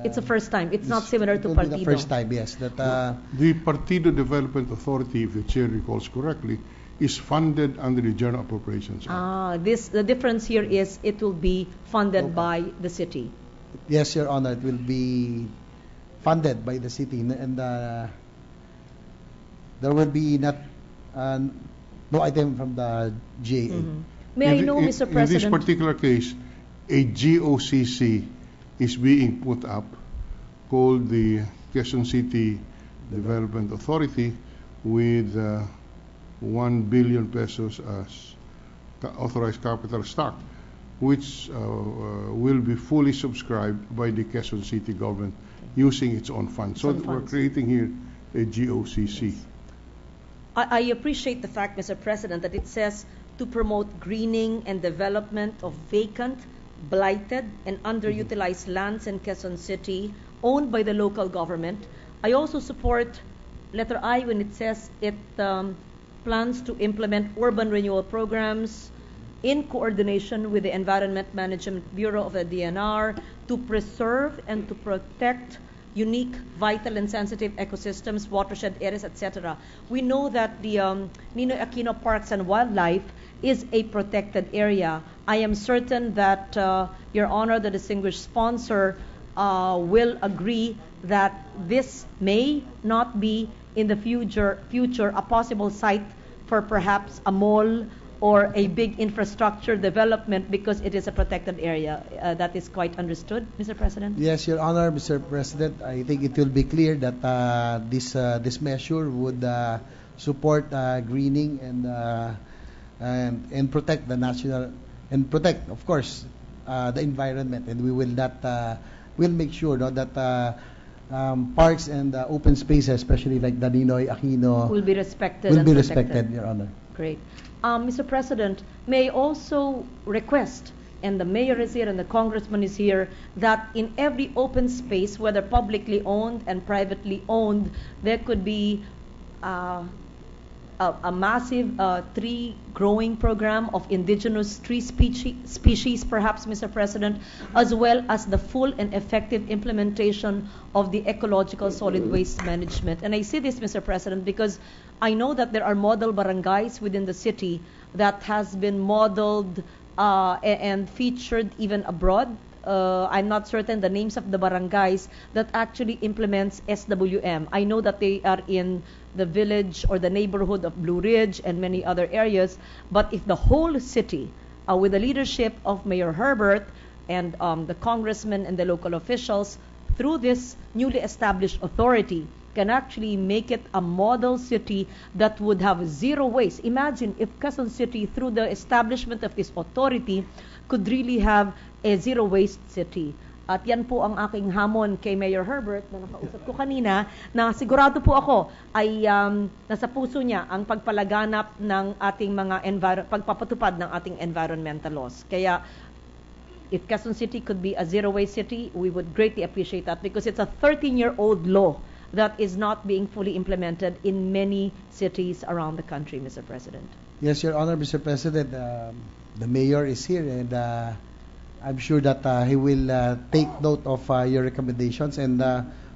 A: It's the first time. It's not similar to Partido.
F: The first time, yes. That
B: the Partido Development Authority, if the chair recalls correctly, is funded under the General Appropriations Act.
A: The difference here is it will be funded by the city.
F: Yes, Your Honor, it will be funded by the city, and there will be no item from the GAA.
A: Mm-hmm. May I know, Mr. President?
B: In this particular case, a GOCC is being put up called the Quezon City Development Authority with 1 billion pesos as authorized capital stock, which will be fully subscribed by the Quezon City government using its own funds. So we're creating here a GOCC.
A: Yes. I appreciate the fact, Mr. President, that it says to promote greening and development of vacant, blighted, and underutilized lands in Quezon City owned by the local government. I also support letter I when it says it plans to implement urban renewal programs in coordination with the Environment Management Bureau of the DNR to preserve and to protect unique, vital, and sensitive ecosystems, watershed areas, etc. We know that the Ninoy Aquino Parks and Wildlife is a protected area. I am certain that Your Honor, the distinguished sponsor, will agree that this may not be in the future a possible site for perhaps a mall or a big infrastructure development because it is a protected area. That is quite understood, Mr. President?
F: Yes, Your Honor, Mr. President. I think it will be clear that this measure would support greening and protect the national and protect, of course, the environment. And we will not we'll make sure that parks and open spaces, especially like the Ninoy Aquino,
A: Will be respected.
F: will
A: and
F: be
A: protected.
F: respected, Your Honor.
A: Great. Mr. President, may I also request, and the mayor is here and the congressman is here, that in every open space, whether publicly owned and privately owned, there could be a massive tree growing program of indigenous tree species, perhaps, Mr. President, as well as the full and effective implementation of the ecological solid waste management. And I say this, Mr. President, because I know that there are model barangays within the city that has been modeled and featured even abroad. I'm not certain the names of the barangays that actually implements SWM. I know that they are in the village or the neighborhood of Blue Ridge and many other areas, but if the whole city, with the leadership of Mayor Herbert and the congressmen and the local officials, through this newly established authority, can actually make it a model city that would have zero waste. Imagine if Quezon City, through the establishment of this authority, could really have a zero waste city. At yan po ang aking hamon kay Mayor Herbert na nakausap ko kanina, na sigurado po ako ay nasa puso niya ang pagpalaganap ng ating mga pagpapatupad ng ating environmental laws. Kaya if Quezon City could be a zero waste city, we would greatly appreciate that, because it's a 13-year-old law that is not being fully implemented in many cities around the country, Mr. President.
F: Yes, Your Honor, Mr. President. The mayor is here, and I'm sure that he will take note of your recommendations, and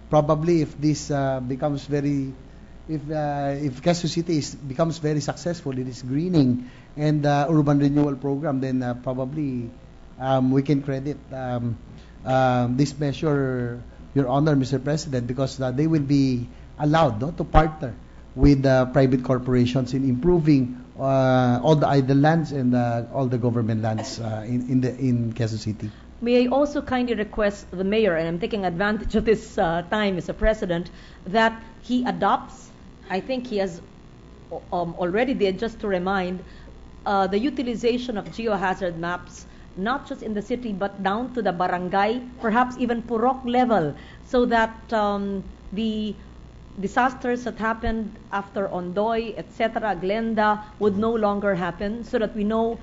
F: probably if this becomes if Quezon City becomes very successful in its greening and urban renewal program, then probably we can credit this measure, Your Honor, Mr. President, because they will be allowed to partner with private corporations in improving all the idle lands and all the government lands in Quezon City.
A: May I also kindly request the mayor, and I'm taking advantage of this time, Mr. President, that he adopts, I think he has already did, just to remind, the utilization of geohazard maps, not just in the city but down to the barangay, perhaps even purok level, so that the disasters that happened after Ondoy, etc., Glenda, would no longer happen, so that we know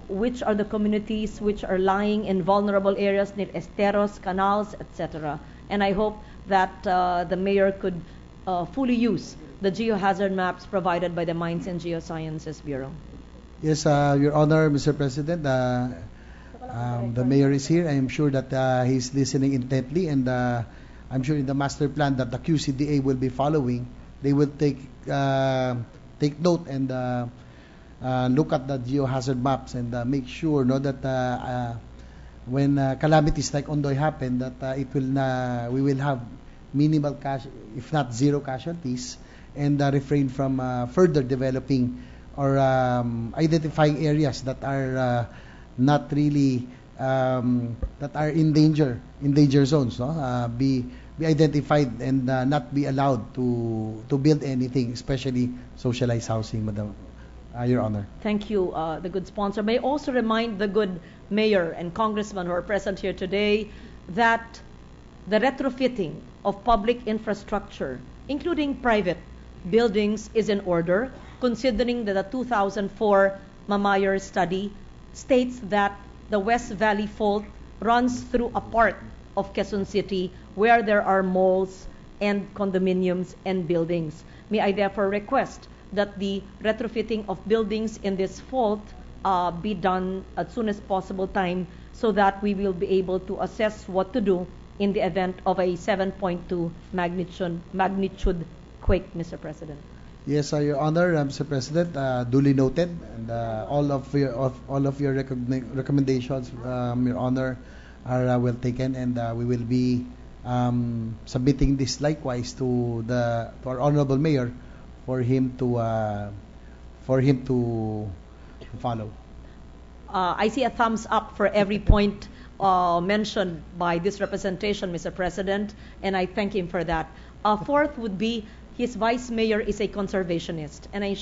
A: which are the communities which are lying in vulnerable areas near esteros, canals, etc. And I hope that the mayor could fully use the geohazard maps provided by the Mines and Geosciences Bureau.
F: Yes, Your Honor, Mr. President, the mayor is here. I am sure that he's listening intently, and I'm sure in the master plan that the QCDA will be following, they will take note and look at the geohazard maps and make sure that when calamities like Ondoy happen, that we will have minimal if not zero casualties, and refrain from further developing or identifying areas that are not really that are in danger zones, be identified and not be allowed to build anything, especially socialized housing, Madam, Your Honor.
A: Thank you, the good sponsor. May I also remind the good mayor and congressman who are present here today that the retrofitting of public infrastructure, including private buildings, is in order, considering that the 2004 Mamayer study states that the West Valley Fault runs through a part of Quezon City where there are malls and condominiums and buildings. May I therefore request that the retrofitting of buildings in this fault be done as soon as possible time, so that we will be able to assess what to do in the event of a 7.2 magnitude quake, Mr. President.
F: Yes, Your Honor, Mr. President, duly noted, and all of your recommendations, Your Honor, are well taken, and we will be submitting this likewise to our honorable mayor for him to follow.
A: I see a thumbs up for every point mentioned by this representation, Mr. President, and I thank him for that. Fourth would be his vice mayor is a conservationist, and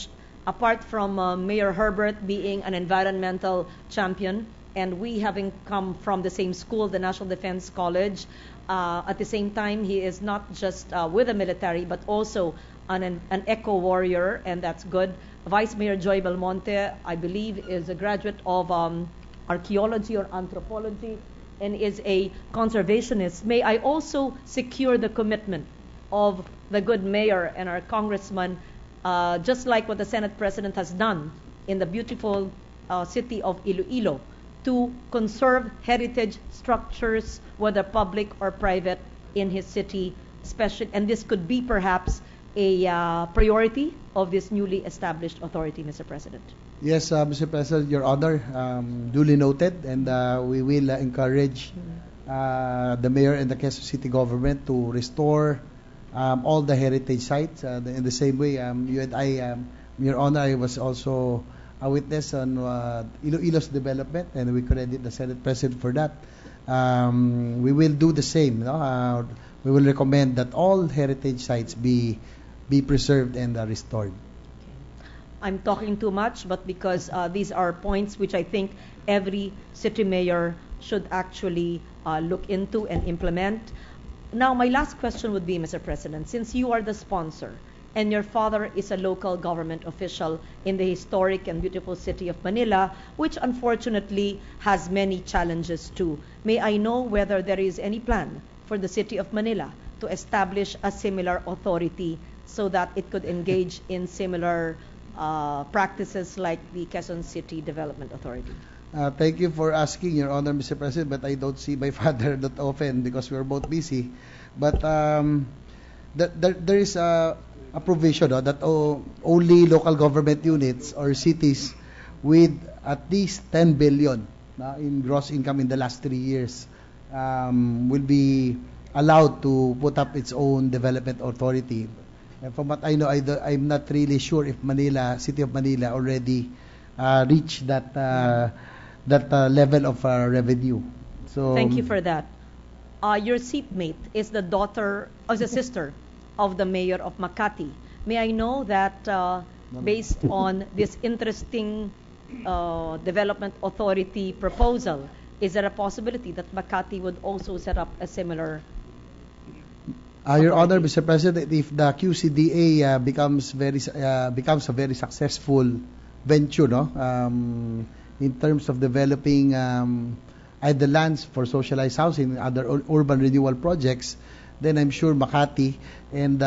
A: apart from Mayor Herbert being an environmental champion, and we having come from the same school, the National Defense College, at the same time, he is not just with the military, but also an eco warrior, and that's good. Vice Mayor Joy Belmonte, I believe, is a graduate of archaeology or anthropology and is a conservationist. May I also secure the commitment of the good mayor and our congressman, just like what the Senate President has done in the beautiful city of Iloilo, to conserve heritage structures, whether public or private, in his city, especially, and this could be perhaps a priority of this newly established authority, Mr. President.
F: Yes, Mr. President, Your Honor, duly noted, and we will encourage the mayor and the Quezon City government to restore all the heritage sites. In the same way, you and I, Your Honor, I was also a witness on Iloilo's development, and we credit the Senate President for that. We will do the same. No? We will recommend that all heritage sites be preserved and restored.
A: I'm talking too much, but because these are points which I think every city mayor should actually look into and implement. Now, my last question would be, Mr. President, since you are the sponsor and your father is a local government official in the historic and beautiful city of Manila, which unfortunately has many challenges too, may I know whether there is any plan for the city of Manila to establish a similar authority so that it could engage in similar practices like the Quezon City Development Authority?
F: Thank you for asking, Your Honor, Mr. President, but I don't see my father that often because we're both busy. But there is a provision that only local government units or cities with at least 10 billion in gross income in the last 3 years will be allowed to put up its own development authority. And from what I know, I'm not really sure if City of Manila already reached that level of revenue. So
A: thank you for that. Your seatmate is the sister of the mayor of Makati. May I know that based on this interesting development authority proposal, is there a possibility that Makati would also set up a similar
F: Your Honor, Mr. President, if the QCDA becomes a very successful venture, in terms of developing either lands for socialized housing, other urban renewal projects, then I'm sure Makati and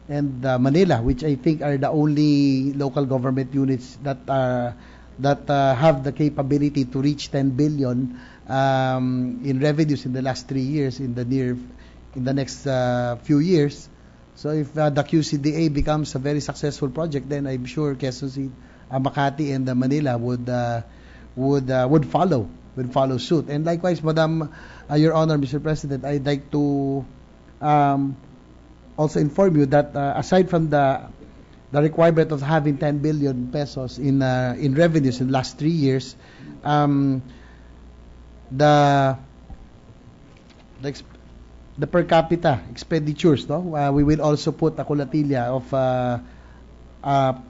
F: Manila, which I think are the only local government units that have the capability to reach 10 billion in revenues in the last 3 years, in the next few years. So if the QCDA becomes a very successful project, then I'm sure Quezon City, Makati, and Manila would follow suit. And likewise, Madam, Your Honor, Mr. President, I'd like to also inform you that aside from the requirement of having 10 billion pesos in revenues in the last 3 years, the per capita expenditures, we will also put a kulatilla of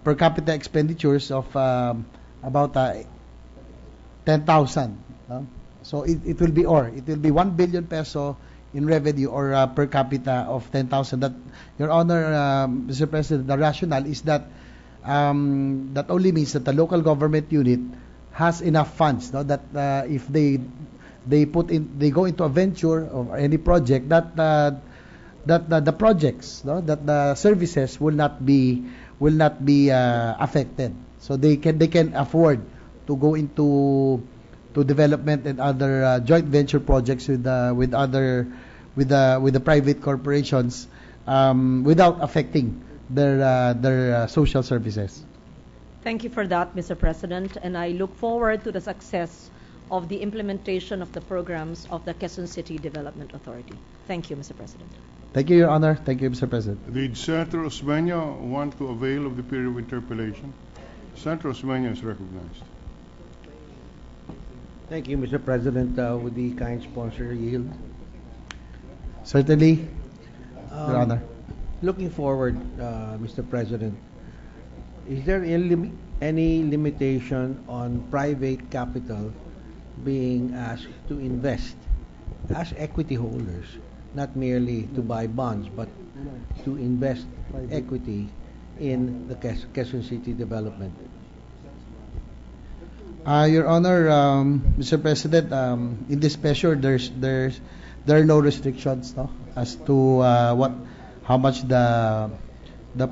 F: per capita expenditures of about 10,000. So it will be 1 billion peso in revenue or per capita of 10,000. That, Your Honor, Mr. President, the rationale is that that only means that the local government unit has enough funds, that if they go into a venture or any project, that the projects, that the services will not be affected. So they can afford to go into development and other joint venture projects with the private corporations without affecting their social services.
A: Thank you for that, Mr. President, and I look forward to the success of the implementation of the programs of the Quezon City Development Authority. Thank you, Mr. President.
F: Thank you, Your Honor. Thank you, Mr. President.
B: Did Senator Osmeña want to avail of the period of interpellation? Senator Osmeña is recognized.
H: Thank you, Mr. President. Would the kind sponsor yield?
F: Certainly, Your Honor.
H: Looking forward, Mr. President, is there any limitation on private capital being asked to invest as equity holders, not merely to buy bonds, but to invest equity in the Quezon City development?
F: Your Honor, Mr. President, in this measure, there are no restrictions, no, as to how much the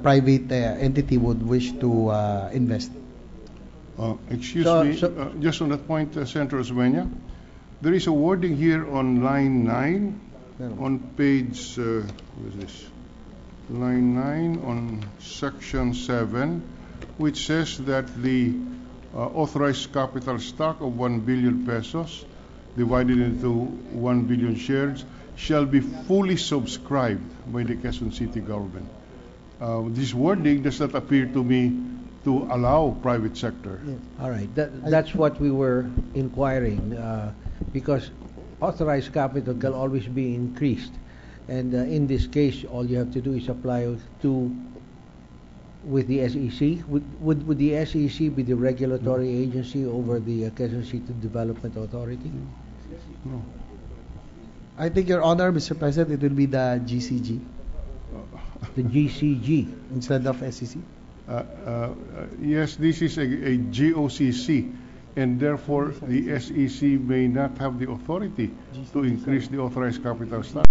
F: private entity would wish to invest.
B: Excuse me, just on that point, Senator Osmeña, there is a wording here on line 9 on page, what is this? Line 9 on section 7, which says that the authorized capital stock of 1 billion pesos divided into 1 billion shares shall be fully subscribed by the Quezon City government. This wording does not appear to me to allow private sector.
F: Yes.
H: All right, that's what we were inquiring, because authorized capital can always be increased, and in this case, all you have to do is apply with the SEC. Would the SEC be the regulatory agency over the Quezon City Development Authority?
B: No.
F: I think, Your Honor, Mr. President, it will be the GCG
H: The GCG.
F: instead of SEC.
B: Yes, this is a GOCC, and therefore the SEC may not have the authority to increase the authorized capital stock,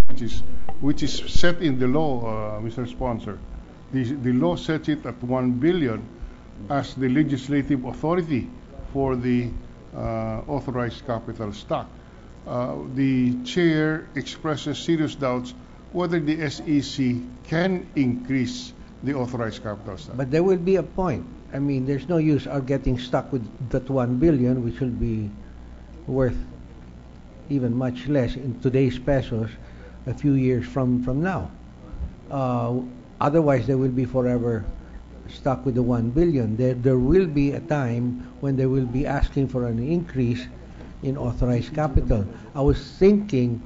B: which is set in the law, Mr. Sponsor. The law sets it at 1 billion as the legislative authority for the authorized capital stock. The chair expresses serious doubts whether the SEC can increase the authorized capital stock.
H: But there will be a point. I mean, there's no use our getting stuck with that 1 billion, which will be worth even much less in today's pesos a few years from now. Otherwise, they will be forever stuck with the 1 billion. There will be a time when they will be asking for an increase in authorized capital. I was thinking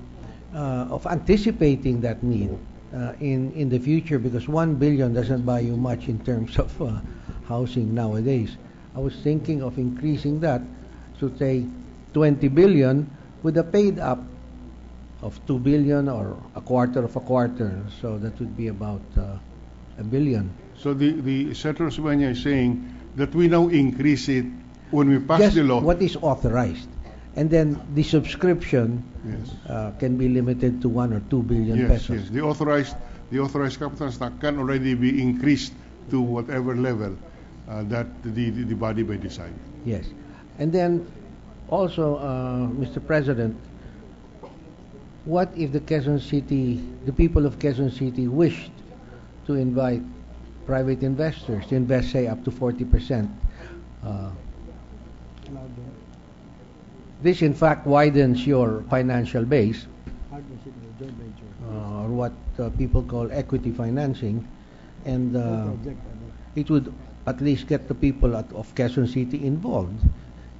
H: of anticipating that need in the future, because 1 billion doesn't buy you much in terms of housing nowadays. I was thinking of increasing that to say 20 billion with a paid up of 2 billion or a quarter of a quarter, so that would be about 1 billion.
B: So the Senator Osmeña is saying that we now increase it when we pass
H: Just
B: the law.
H: what is authorized, and then the subscription can be limited to 1 or 2 billion pesos.
B: Yes. The authorized capital stock can already be increased to whatever level that the body may decide.
H: Yes, and then also, Mr. President, what if the people of Quezon City wished to invite private investors to invest, say, up to 40%? This, in fact, widens your financial base, or what people call equity financing, and it would at least get the people of Quezon City involved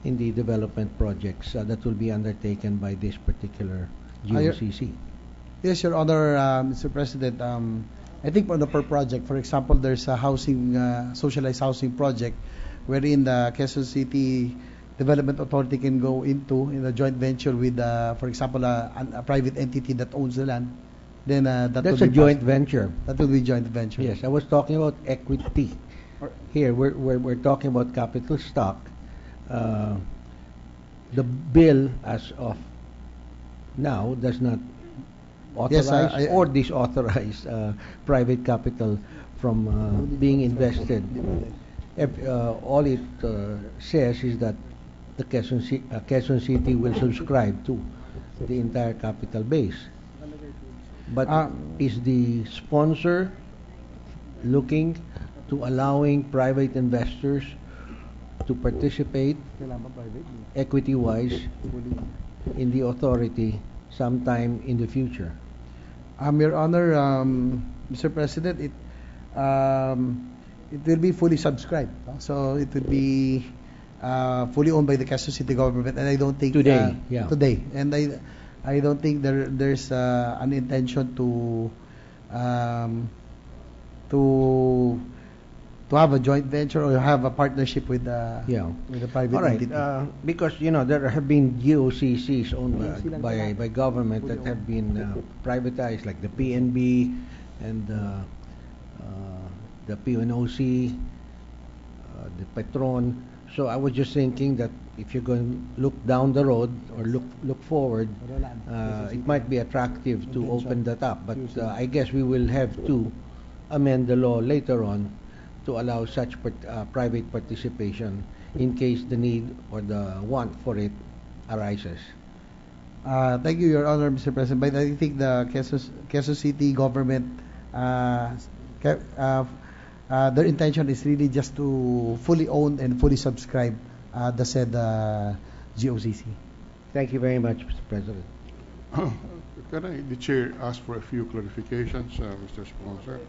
H: in the development projects that will be undertaken by this particular GOCC.
F: Yes, Your Honor, Mr. President. I think on the per project, for example, there's a housing, socialized housing project, wherein the Quezon City Development Authority can go into in a joint venture with, for example, a private entity that owns the land. Then
H: that's a joint venture.
F: That will be joint venture.
H: Yes, I was talking about equity. Here, we're talking about capital stock. The bill, as of now, does not authorize or disauthorize private capital from being invested. All it says is that the Quezon City will subscribe to the entire capital base. But is the sponsor looking to allowing private investors to participate equity-wise in the authority sometime in the future?
F: Your Honor, Mr. President, it will be fully subscribed. So it will be fully owned by the Quezon City government, and I don't think
H: Today, yeah.
F: today, and I don't think there's an intention to have a joint venture or have a partnership with with a private
H: All right,
F: entity.
H: because there have been GOCCs owned by government that have been privatized, like the PNB and the PNOC, the Petron. So I was just thinking that if you're going to look down the road or look forward, it might be attractive to open that up. But I guess we will have to amend the law later on to allow such private participation in case the need or the want for it arises.
F: Thank you, Your Honor, Mr. President. But I think the Quezon City government, their intention is really just to fully own and fully subscribe the said GOCC.
H: Thank you very much, Mr. President.
B: Can the chair ask for a few clarifications, Mr. Sponsor?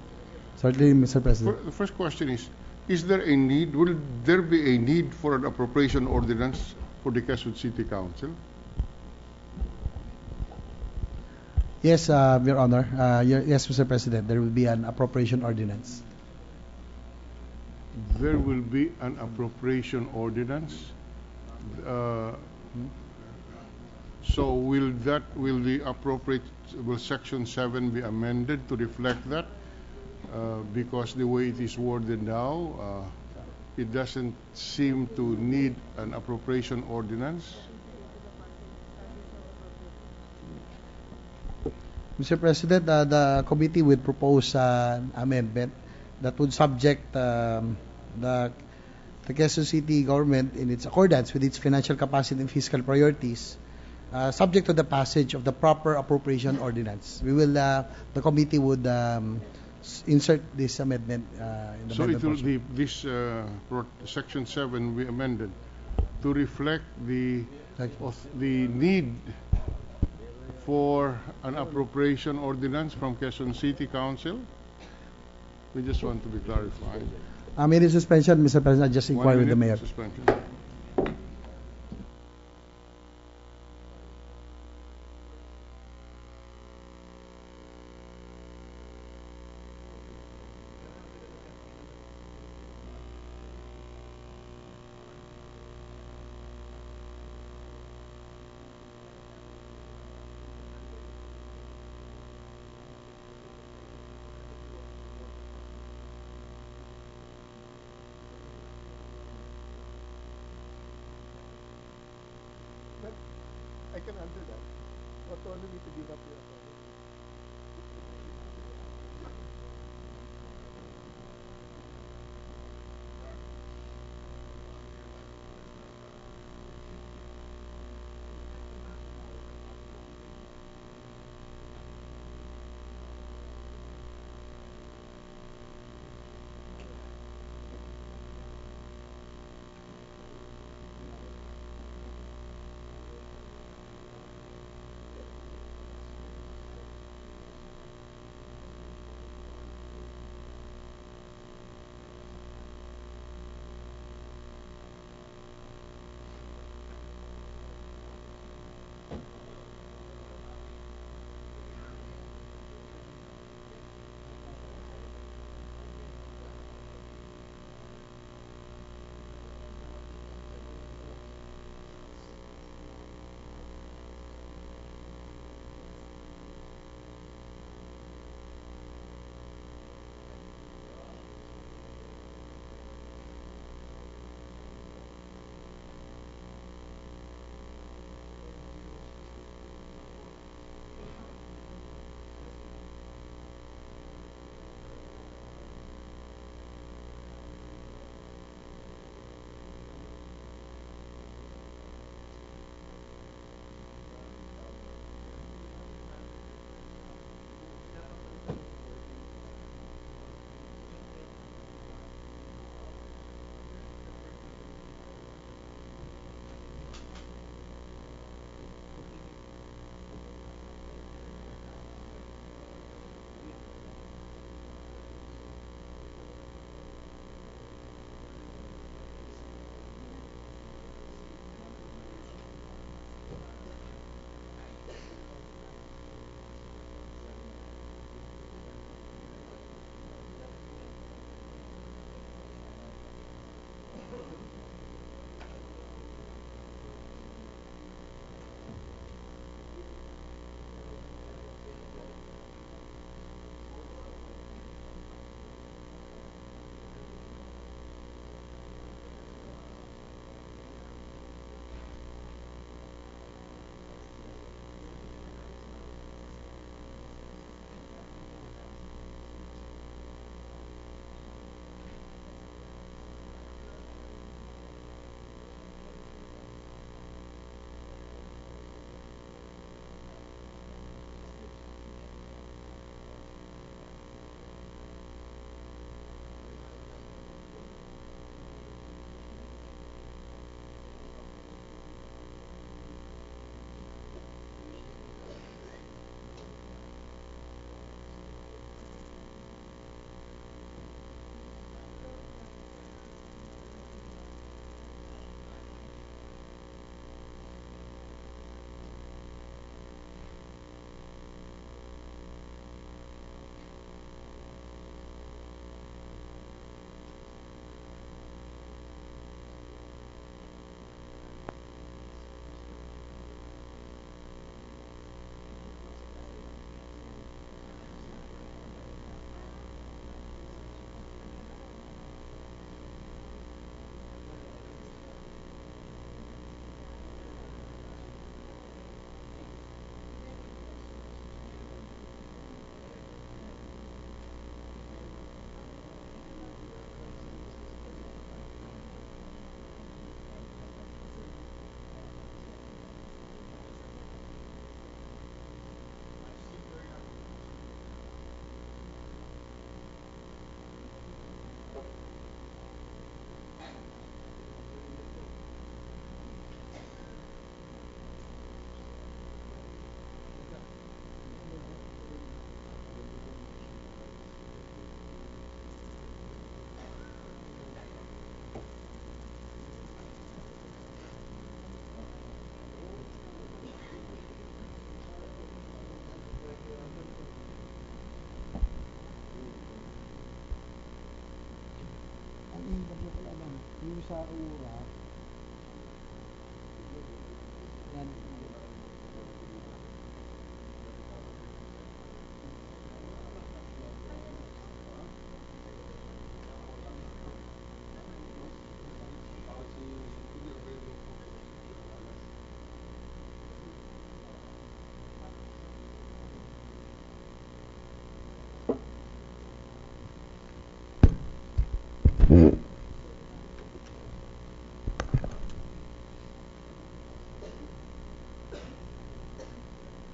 F: Certainly, Mr. President.
B: The first question is there a need, will there be a need for an appropriation ordinance for the Quezon City Council?
F: Yes, Your Honor. Yes, Mr. President, there will be an appropriation ordinance.
B: There will be an appropriation ordinance. So will Section 7 be amended to reflect that? Because the way it is worded now, it doesn't seem to need an appropriation ordinance.
F: Mr. President, the committee will propose an amendment that would subject the Quezon City government in its accordance with its financial capacity and fiscal priorities, subject to the passage of the proper appropriation ordinance. The committee would insert this amendment in the
B: So it will
F: motion.
B: be Section 7 will be amended to reflect the need for an appropriation ordinance from Quezon City Council. We just want to be clarified.
F: Any suspension, Mr. President, I just inquire with the mayor.
B: Suspension.
D: I can answer that. Autonomy to give up your authority.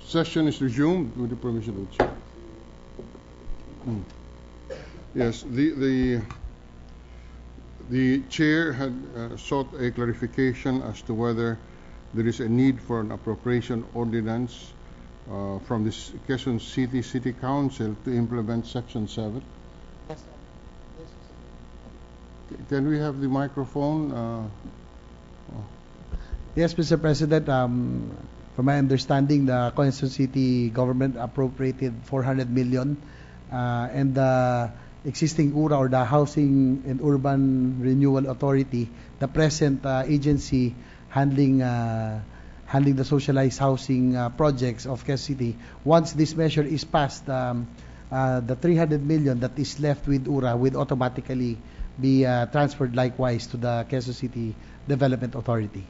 B: Session is resumed with the permission of the chair. Yes, the chair had sought a clarification as to whether there is a need for an appropriation ordinance from the Quezon City Council to implement Section 7.
F: Yes,
B: Can we have the microphone?
F: Yes, Mr. President. From my understanding, the Quezon City government appropriated 400 million, and the existing URA, or the Housing and Urban Renewal Authority, the present agency handling the socialized housing projects of Quezon City. Once this measure is passed, the 300 million that is left with URA will automatically be transferred likewise to the Quezon City Development Authority.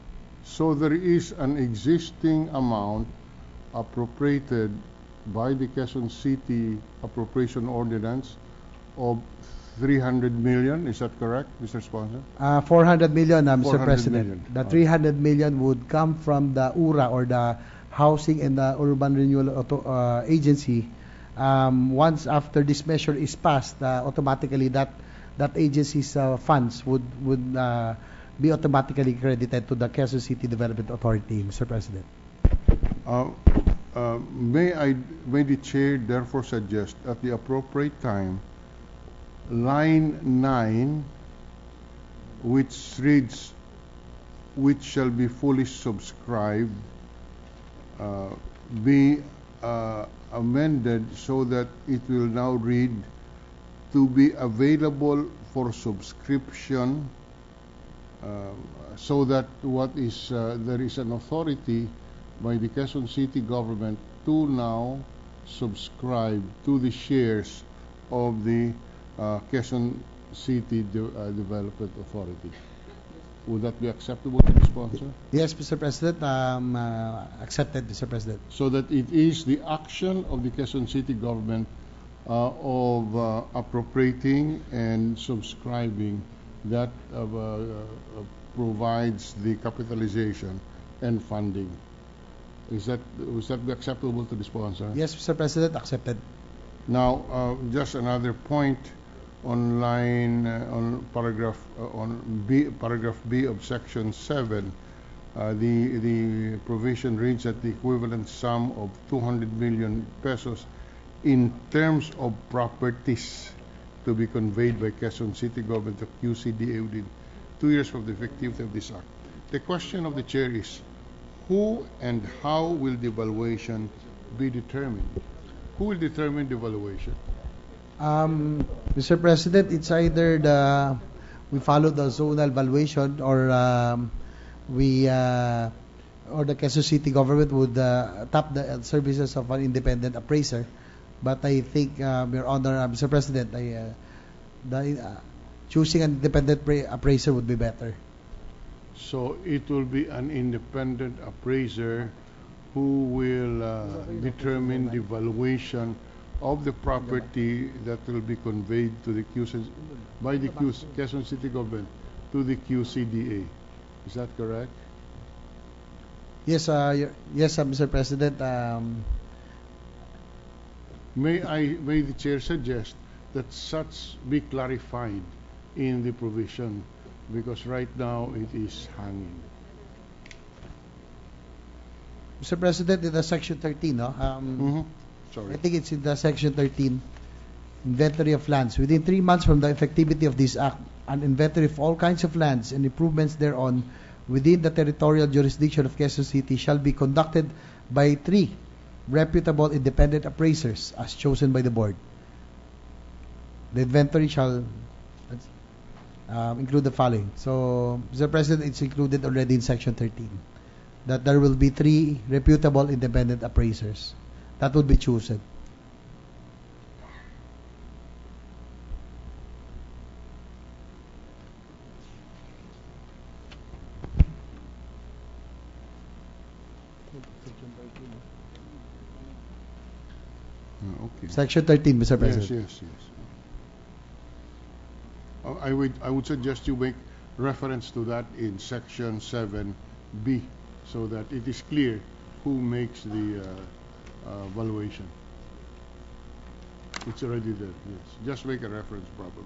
B: So there is an existing amount appropriated by the Quezon City Appropriation Ordinance of 300 million. Is that correct, Mr. Sponsor?
F: 400 million, Mr.
B: 400
F: President.
B: million.
F: The 300 million would come from the URA, or the Housing and the Urban Renewal Agency. Once after this measure is passed, automatically that agency's funds would be automatically credited to the Quezon City Development Authority, Mr. President.
B: May the chair therefore suggest at the appropriate time, line 9, which reads, "which shall be fully subscribed," be amended so that it will now read, "to be available for subscription," so that there is an authority by the Quezon City government to now subscribe to the shares of the Quezon City Development Authority. Would that be acceptable to the sponsor?
F: Yes, Mr. President. Accepted, Mr. President.
B: So that it is the action of the Quezon City government of appropriating and subscribing that provides the capitalization and funding. Was that be acceptable to the sponsor?
F: Yes, Mr. President. Accepted.
B: Now, just another point on paragraph B of Section 7. The provision reads that the equivalent sum of 200 million pesos in terms of properties to be conveyed by Quezon City government to QCDA within 2 years from the effectivity of this act. The question of the chair is, who and how will the valuation be determined? Who will determine the valuation?
F: Mr. President, it's either we follow the zonal valuation, or or the Quezon City government would tap the services of an independent appraiser. But I think, Your Honor, Mr. President, choosing an independent appraiser would be better.
B: So it will be an independent appraiser who will determine the valuation of the property that will be conveyed to the by the Quezon City government to the QCDA. Is that correct?
F: Yes, Mr. President.
B: May the chair suggest that such be clarified in the provision, because right now it is hanging.
F: Mr. President, in the Section 13,
B: Sorry.
F: I think it's in the Section 13, inventory of lands. Within 3 months from the effectivity of this act, an inventory of all kinds of lands and improvements thereon within the territorial jurisdiction of Quezon City shall be conducted by 3 reputable independent appraisers as chosen by the board. The inventory shall... include the following. So, Mr. President, it's included already in Section 13 that there will be 3 reputable independent appraisers that would be chosen.
B: Okay.
F: Section 13, Mr. President.
B: Yes. I would suggest you make reference to that in Section 7B so that it is clear who makes the valuation. It's already there, yes. Just make a reference properly.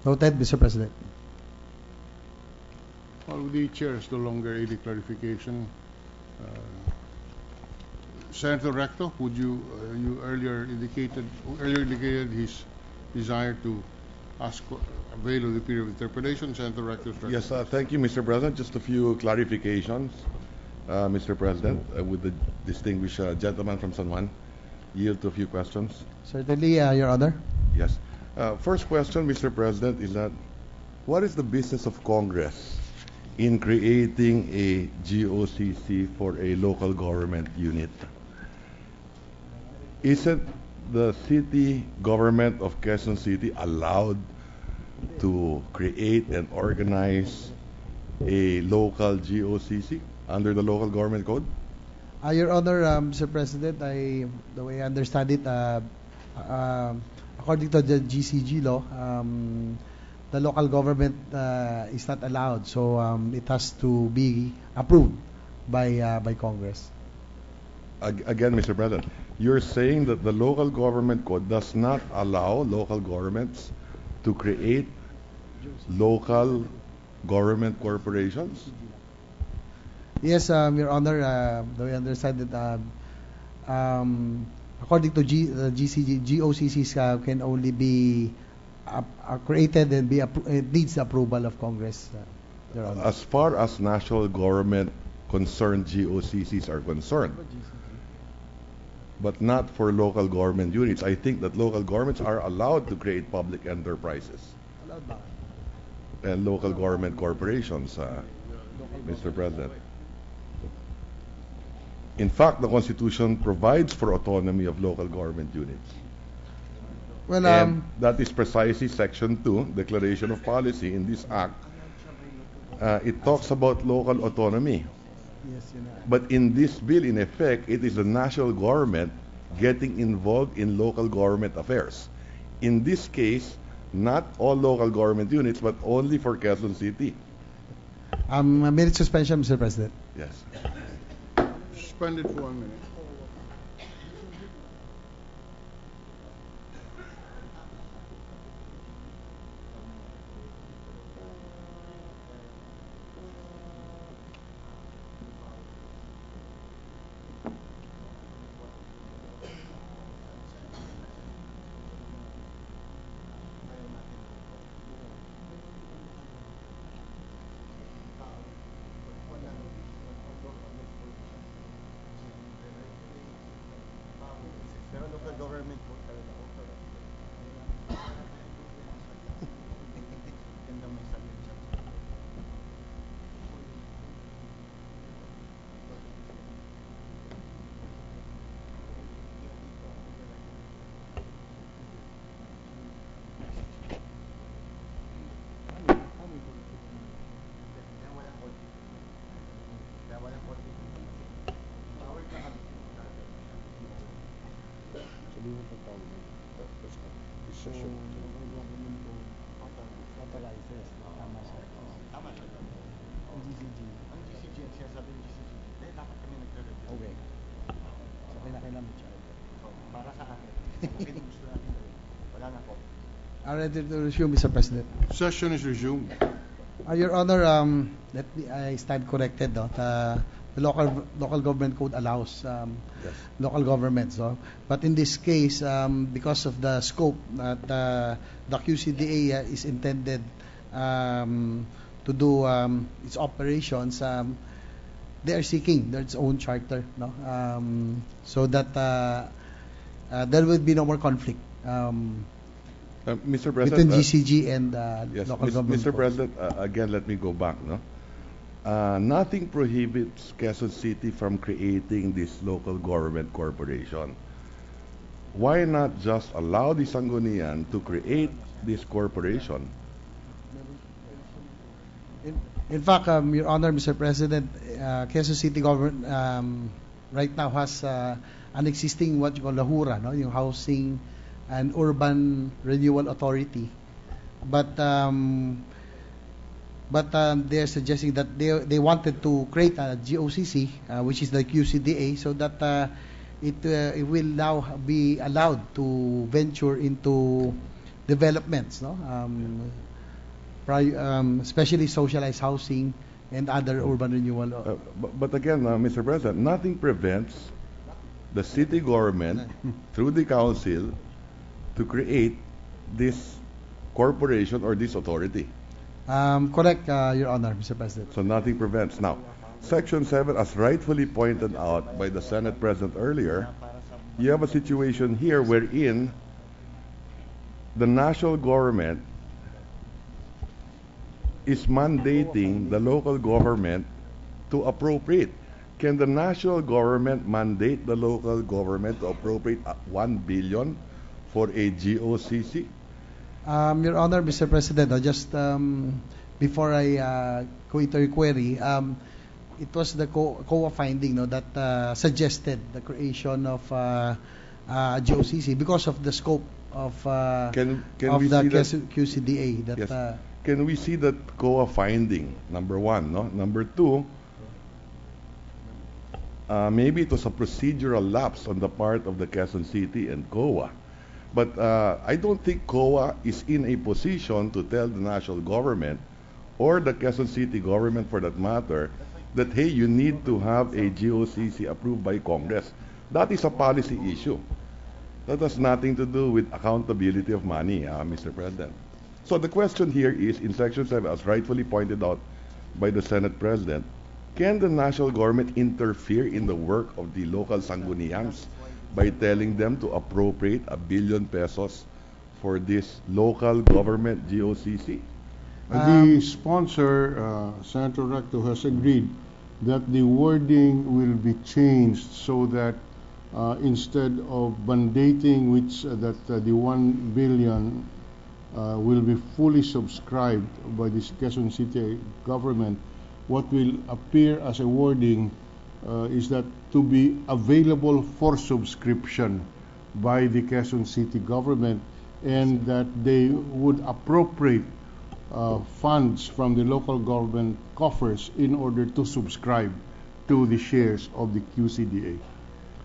F: Noted, Mr. President.
B: Well, the chair has no longer any clarification. Senator Recto, would you earlier indicated his desire to avail of the period of interpellation. Senator Recto.
I: Yes, thank you, Mr. President. Just a few clarifications, Mr. President, with the distinguished gentleman from San Juan. Yield to a few questions.
F: Certainly, Your Honor.
I: Yes. First question, Mr. President, is that what is the business of Congress in creating a GOCC for a local government unit? Isn't the city government of Quezon City allowed to create and organize a local GOCC under the local government code?
F: Your Honor, Mr. President, the way I understand it, according to the GCG law, the local government is not allowed, so it has to be approved by Congress.
I: Again, Mr. President, you're saying that the local government code does not allow local governments to create local government corporations?
F: Yes, Your Honor, the way I understand it, according to the GCG, GOCCs can only be created and it needs the approval of Congress, Your Honor.
I: As far as national government concerned GOCCs are concerned, but not for local government units. I think that local governments are allowed to create public enterprises and local government corporations, Mr. President. In fact, the Constitution provides for autonomy of local government units.
F: Well,
I: and that is precisely Section 2, Declaration of Policy in this Act. It talks about local autonomy.
F: yes, Your Honor.
I: But in this bill, in effect, it is the national government getting involved in local government affairs. In this case, not all local government units, but only for Quezon City.
F: A minute suspension, Mr. President.
I: Yes.
B: Suspended for 1 minute.
F: I'm ready to resume, Mr. President.
B: Session is resumed.
F: Your Honor, I stand corrected. No? The local government code allows
I: Yes.
F: local governments. No? But in this case, because of the scope that the QCDA is intended to do its operations, they are seeking their own charter, no? So that there will be no more conflict
I: Mr. President,
F: between GCG and
I: yes,
F: local government.
I: Mr. President, again, let me go back. No, nothing prohibits Quezon City from creating this local government corporation. Why not just allow the Sangguniang to create this corporation?
F: In fact, Your Honor, Mr. President, Quezon City government right now has an existing what you call HURA, no, yung Housing and Urban Renewal Authority, but they're suggesting that they wanted to create a GOCC, which is the QCDA, so that it will now be allowed to venture into developments, no, especially socialized housing and other urban renewal.
I: But again, Mr. President, nothing prevents the city government through the council to create this corporation or this authority.
F: Correct, Your Honor, Mr. President.
I: So nothing prevents. Now, Section 7, as rightfully pointed out by the Senate President earlier, you have a situation here wherein the national government is mandating the local government to appropriate. Can the national government mandate the local government to appropriate 1 billion for a GOCC?
F: Your Honor, Mr. President, just before I go into your query, it was the COA finding, no, that suggested the creation of GOCC because of the scope of
I: Can
F: of
I: we
F: the
I: see that?
F: QCDA. That
I: Yes. Can we see that COA finding? Number one, no. Number two, maybe it was a procedural lapse on the part of the Quezon City and COA. But I don't think COA is in a position to tell the national government or the Quezon City government for that matter that, hey, you need to have a GOCC approved by Congress. That is a policy issue. That has nothing to do with accountability of money, Mr. President. So the question here is, in Section 7, as rightfully pointed out by the Senate President, can the national government interfere in the work of the local Sangguniangs by telling them to appropriate 1 billion pesos for this local government GOCC?
B: The sponsor, Senator Recto, has agreed that the wording will be changed so that instead of mandating that the 1 billion will be fully subscribed by the Quezon City government, what will appear as a wording is that to be available for subscription by the Quezon City government, and that they would appropriate funds from the local government coffers in order to subscribe to the shares of the QCDA.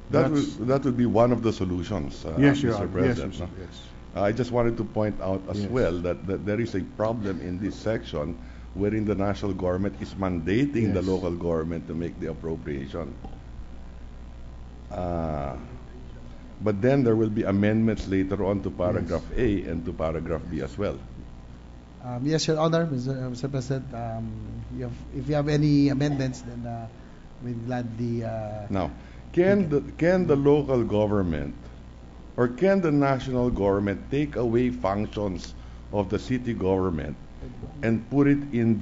I: That would be one of the solutions,
B: yes, Your
I: Mr.
B: Honor.
I: President.
B: Yes,
I: no?
B: yes.
I: I just wanted to point out as
B: Yes.
I: well that there is a problem in this section wherein the national government is mandating the
B: Yes.
I: local government to make the appropriation. But then there will be amendments later on to paragraph A and to paragraph B as well.
F: Yes, Your Honor, Mr. President. If you have any amendments, then we'll gladly.
I: Now, can the local government or can the national government take away functions of the city government and put it in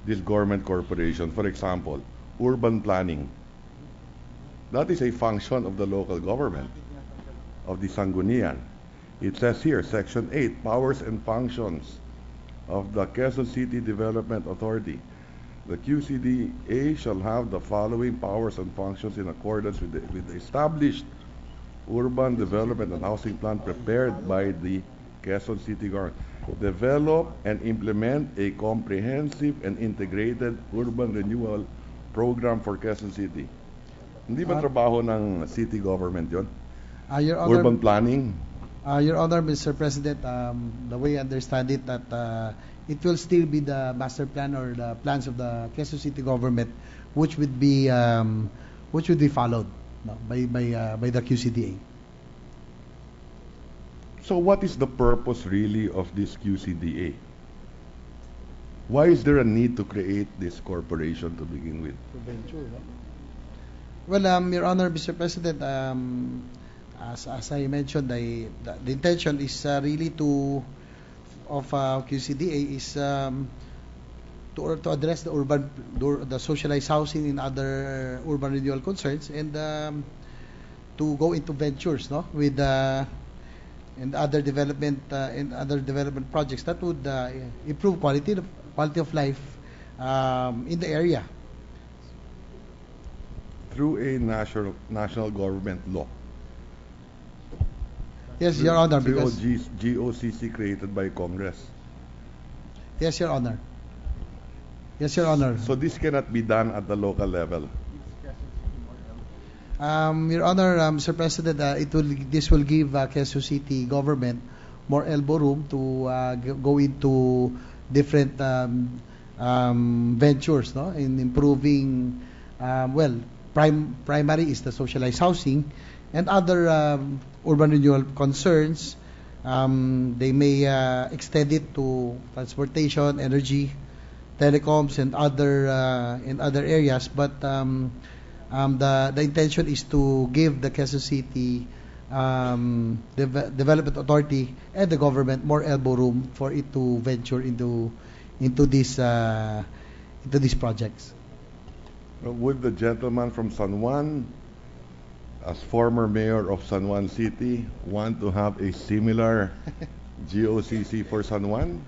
I: this government corporation? For example, urban planning. That is a function of the local government, of the Sangguniang. It says here, Section 8, powers and functions of the Quezon City Development Authority. The QCDA shall have the following powers and functions in accordance with the established urban development and housing plan prepared by the Quezon City government. Develop and implement a comprehensive and integrated urban renewal program for Quezon City. Hindi ba trabaho ng city government yon?
F: Your Honor,
I: Urban planning?
F: Your Honor, Mr. President, the way I understand it, that it will still be the master plan or the plans of the Quezon City government, which would be followed, no, by the QCDA.
I: So what is the purpose really of this QCDA? Why is there a need to create this corporation to begin with?
F: Well, Your Honor, Mr. President, As I mentioned, the intention is really of QCDA is to address the socialized housing in other urban renewal concerns, and to go into ventures, no, with and other development projects that would improve quality of life in the area.
I: Through a national government law.
F: Yes, Your Honor. Because
I: GOCC created by Congress.
F: Yes, Your Honor. Yes, Your Honor.
I: So this cannot be done at the local level.
F: Your Honor, Mr. President, this will give Quezon City government more elbow room to go into different ventures, no, in improving. Primary is the socialized housing, and other urban renewal concerns. They may extend it to transportation, energy, telecoms, and other areas. But the intention is to give the Quezon City Development Authority and the government more elbow room for it to venture into these projects.
I: Would the gentleman from San Juan, as former mayor of San Juan City, want to have a similar GOCC for San Juan?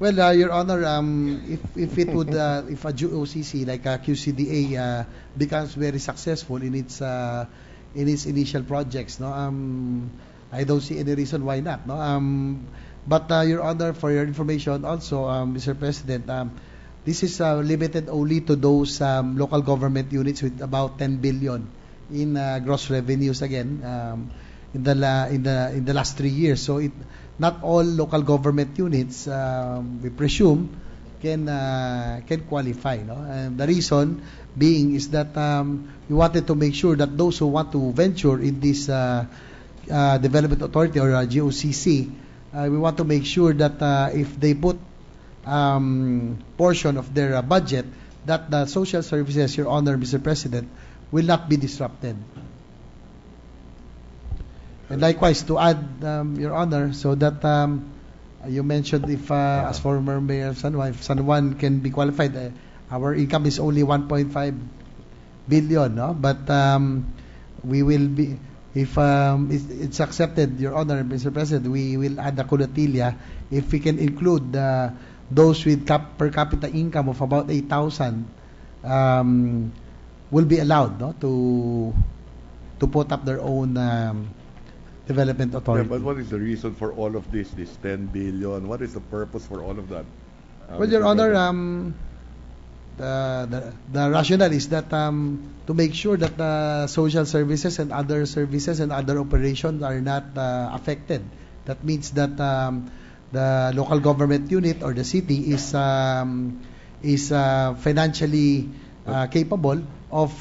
F: Well, Your Honor, if it would, if a GOCC like a QCDA becomes very successful in its initial projects, no, I don't see any reason why not, no. But Your Honor, for your information, also, Mr. President, this is limited only to those local government units with about 10 billion in gross revenues. Again, in the last 3 years. So not all local government units, we presume, can qualify. No? And the reason being is that we wanted to make sure that those who want to venture in this development authority or GOCC, we want to make sure that if they put portion of their budget, that the social services, Your Honor, Mr. President, will not be disrupted. And likewise, to add, Your Honor, so that you mentioned if, as former mayor of San Juan, if San Juan can be qualified, our income is only 1.5 billion, no? But we will be, if it's accepted, Your Honor, Mr. President, we will add the Kulatilia if we can include those with per capita income of about 8,000 will be allowed, no, to put up their own development authority.
I: Yeah, but what is the reason for all of this 10 billion? What is the purpose for all of that?
F: Well, Your Honor, the rationale is that to make sure that the social services and other services and other operations are not affected. That means that the local government unit or the city is financially capable of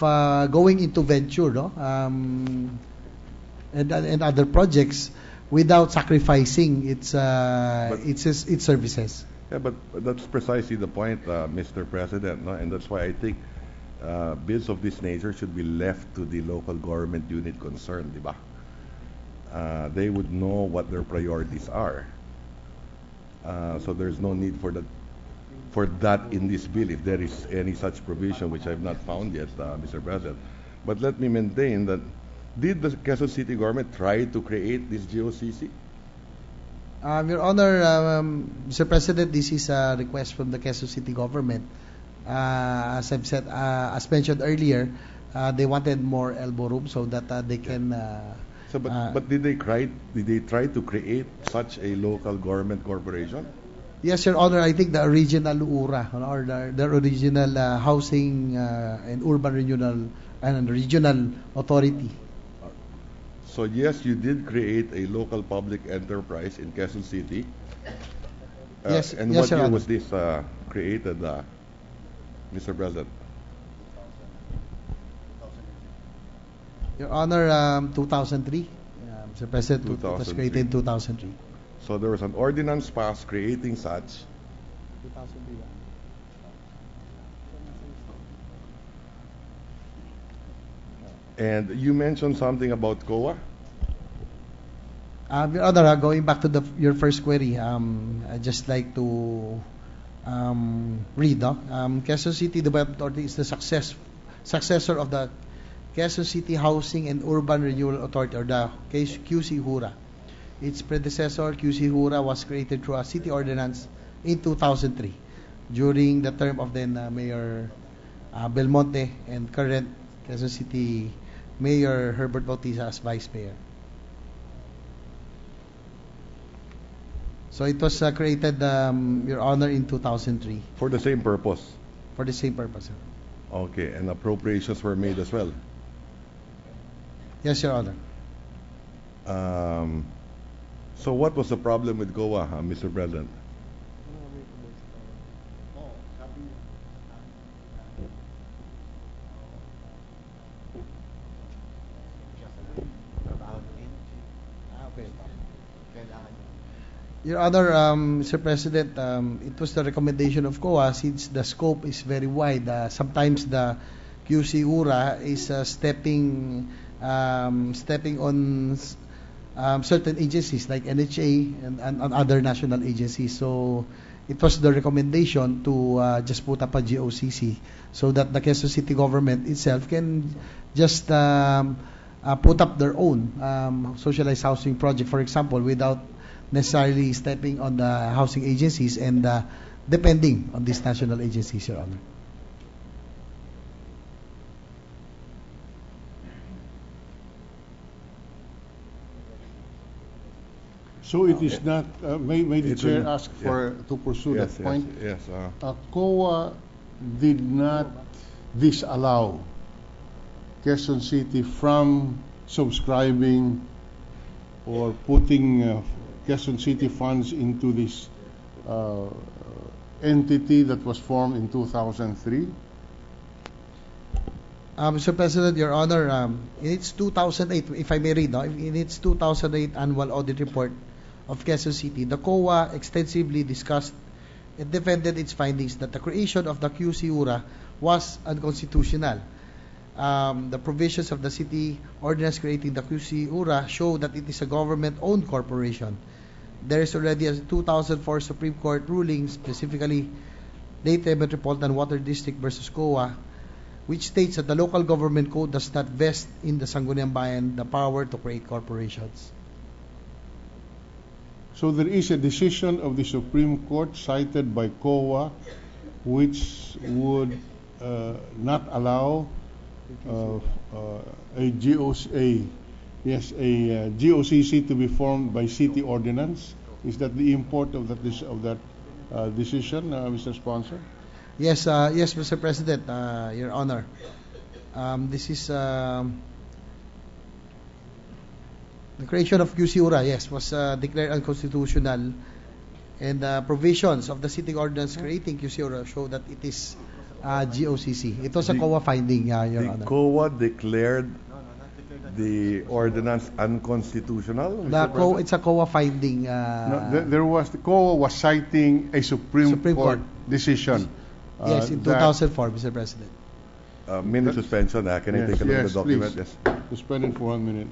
F: going into venture, no? And other projects without sacrificing its services.
I: Yeah, but that's precisely the point, Mr. President, no? And that's why I think bills of this nature should be left to the local government unit concerned, di ba? They would know what their priorities are. So there's no need for that in this bill, if there is any such provision, which I've not found yet, Mr. President. But let me maintain that, did the Quezon City government try to create this GOCC?
F: Your Honor, Mr. President, this is a request from the Quezon City government. As I've said, as mentioned earlier, they wanted more elbow room so that they can.
I: But did they try to create such a local government corporation?
F: Yes, Your Honor. I think the original URA or the original housing and urban regional authority.
I: So yes, you did create a local public enterprise in Quezon City.
F: Yes.
I: And
F: yes,
I: what
F: Your
I: year
F: Honor.
I: was this created, Mr. President?
F: Your Honor, 2003. Mr. President, it was created in 2003.
I: So there was an ordinance passed creating such.
F: 2003.
I: And you mentioned something about COA?
F: Your Honor, going back to your first query, I'd just like to read. Quezon City Development Authority is the successor of the Quezon City Housing and Urban Renewal Authority, or the QC-HURA. Its predecessor, QC-HURA, was created through a city ordinance in 2003 during the term of then Mayor Belmonte and current Quezon City Mayor Herbert Bautista as Vice Mayor. So it was created, Your Honor, in 2003
I: For the same purpose.
F: for the same purpose. Sir.
I: Okay, and appropriations were made as well.
F: Yes, Your Honor.
I: So what was the problem with Goa, Mr. President?
F: Your Honor, Mr. President, it was the recommendation of COA since the scope is very wide. Sometimes the QC-URA is stepping on certain agencies like NHA and other national agencies. So it was the recommendation to just put up a GOCC so that the Quezon City government itself can just put up their own socialized housing project, for example, without necessarily stepping on the housing agencies and depending on these national agencies, Your Honor.
B: So it is not, may the
I: It
B: chair
I: will-
B: ask for, to pursue
I: Yes,
B: that point?
I: yes.
B: COA did not disallow Quezon City from subscribing or putting Quezon City funds into this entity that was formed in 2003.
F: Mr. President, Your Honor, in its 2008, if I may read, in its 2008 annual audit report of Quezon City, the COA extensively discussed and defended its findings that the creation of the QC-URA was unconstitutional. The provisions of the city ordinance creating the QC-URA show that it is a government-owned corporation. There is already a 2004 Supreme Court ruling, specifically Leyte Metropolitan Water District versus COA, which states that the local government code does not vest in the Sangguniang Bayan the power to create corporations.
B: So there is a decision of the Supreme Court cited by COA which would not allow a GOCC to be formed by city ordinance. Is that the import of that decision, Mr. Sponsor?
F: Yes, yes, Mr. President, Your Honor. This is the creation of QC-URA, yes, was declared unconstitutional, and provisions of the city ordinance creating QC-URA show that it is GOCC. It was a COA finding, Your Honor.
I: The COA declared the ordinance unconstitutional?
F: It's a COA finding.
B: No, the COA was citing a Supreme Court decision.
F: Yes, in 2004, Mr. President.
I: Minute suspension. Can I take a look at the document?
B: Please. Yes. Suspend it for 1 minute.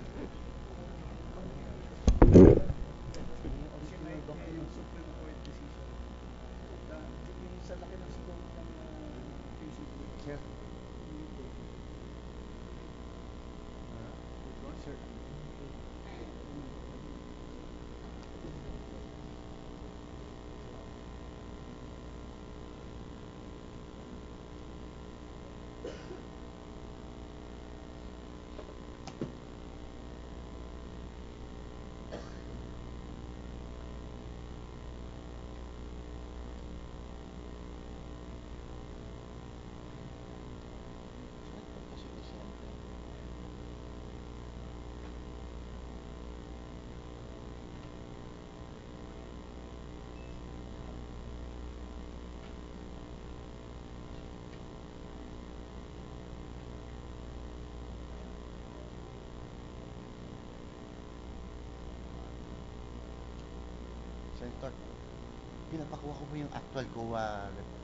J: Senator, pinapakuha ko mo yung actual COA report.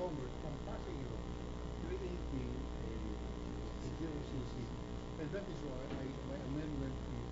B: Commerce from passing creating a GOCC. And that is why my amendment is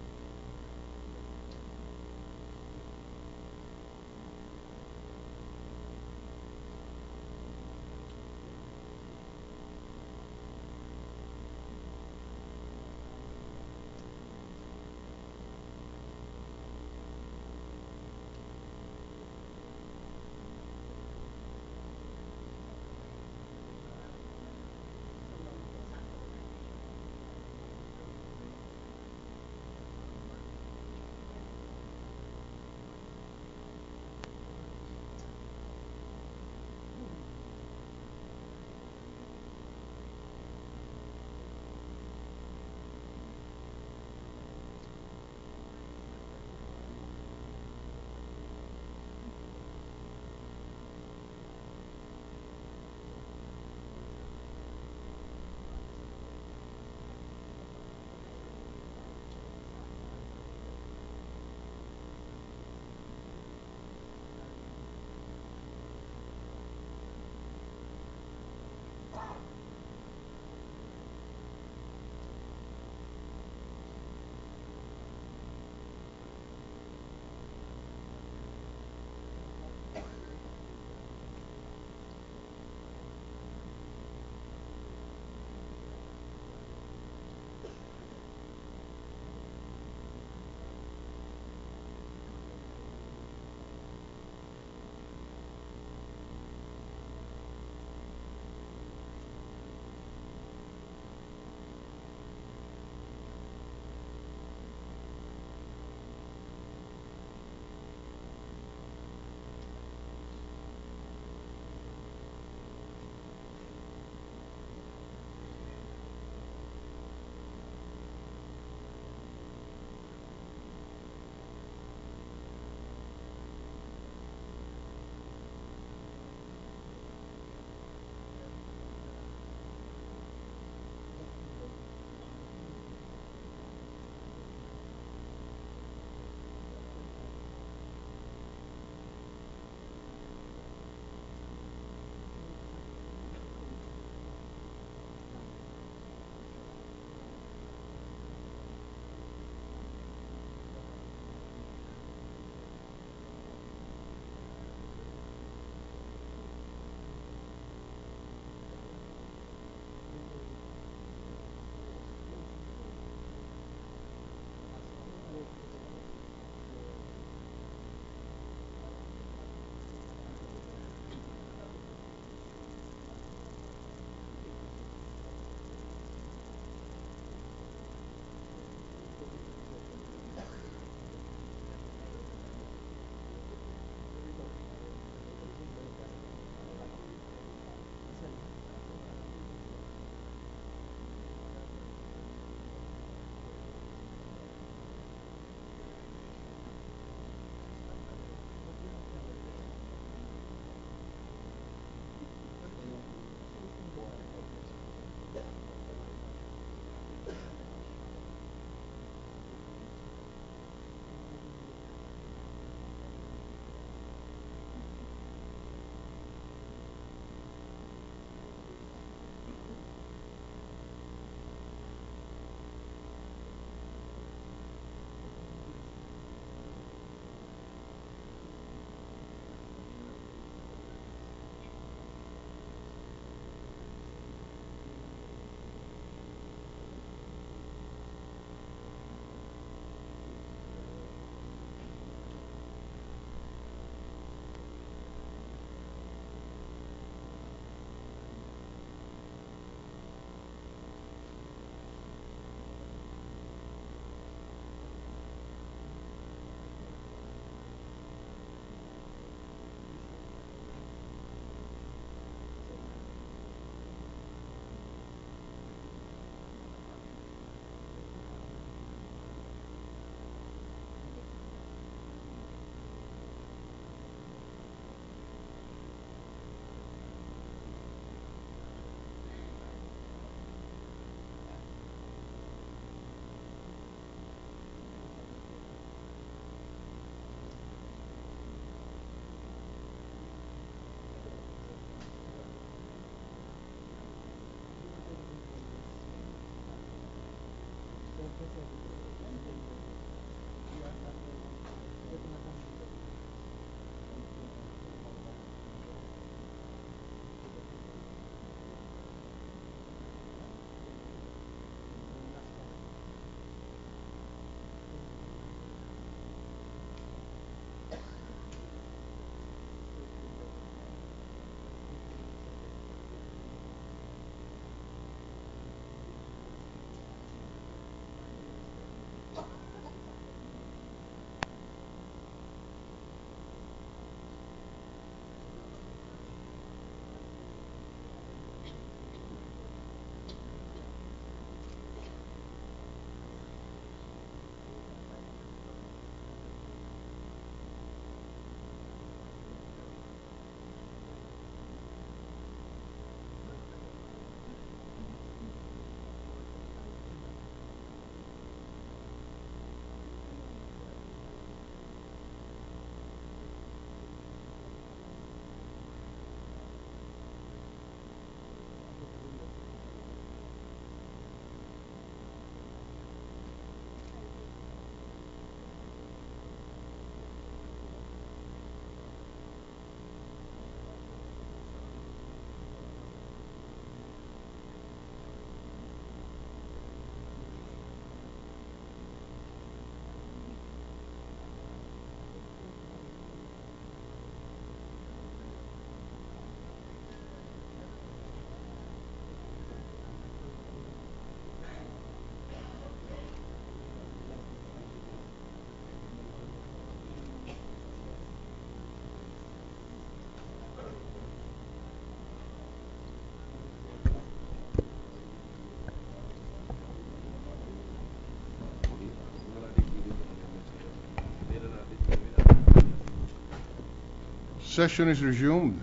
B: Session is resumed.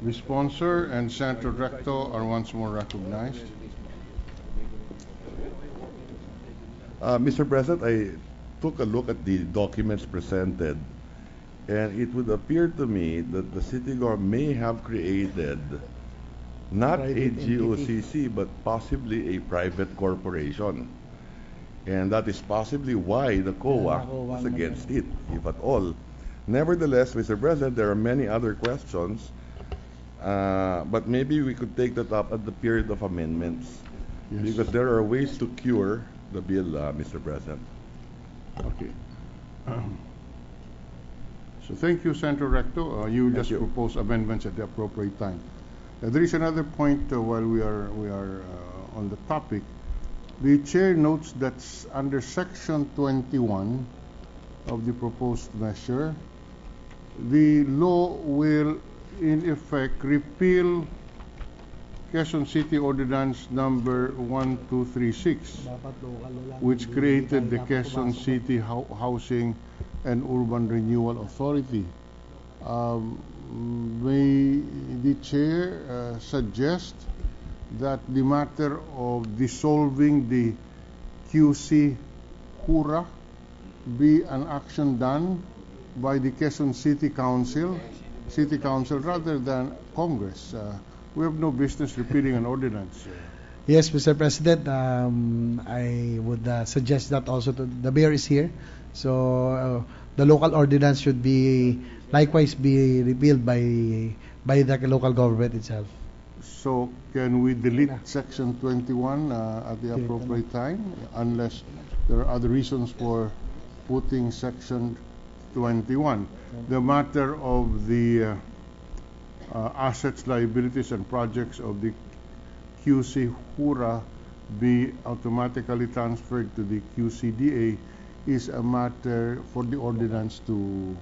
B: The sponsor and Senator Recto are once more recognized.
I: Mr. President, I took a look at the documents presented, and it would appear to me that the city government may have created not a GOCC, but possibly a private corporation. And that is possibly why the COA was against it, if at all. Nevertheless, Mr. President, there are many other questions, but maybe we could take that up at the period of amendments, because there are ways to cure the bill, Mr. President.
B: Okay. So thank you, Senator Recto. You just propose amendments at the appropriate time. There is another point while we are on the topic. The chair notes that under Section 21 of the proposed measure, the law will, in effect, repeal Quezon City Ordinance number 1236, which created the Quezon City Housing and Urban Renewal Authority. May the chair suggest that the matter of dissolving the QC HURA be an action done by the Quezon City Council rather than Congress. We have no business repealing an ordinance.
F: Yes, Mr. President, I would suggest that also. The mayor is here, so the local ordinance should be likewise be repealed by the local government itself.
B: So can we delete Section 21 at the appropriate time, unless there are other reasons for putting Section 21? The matter of the assets, liabilities, and projects of the QC HURA be automatically transferred to the QCDA is a matter for the ordinance to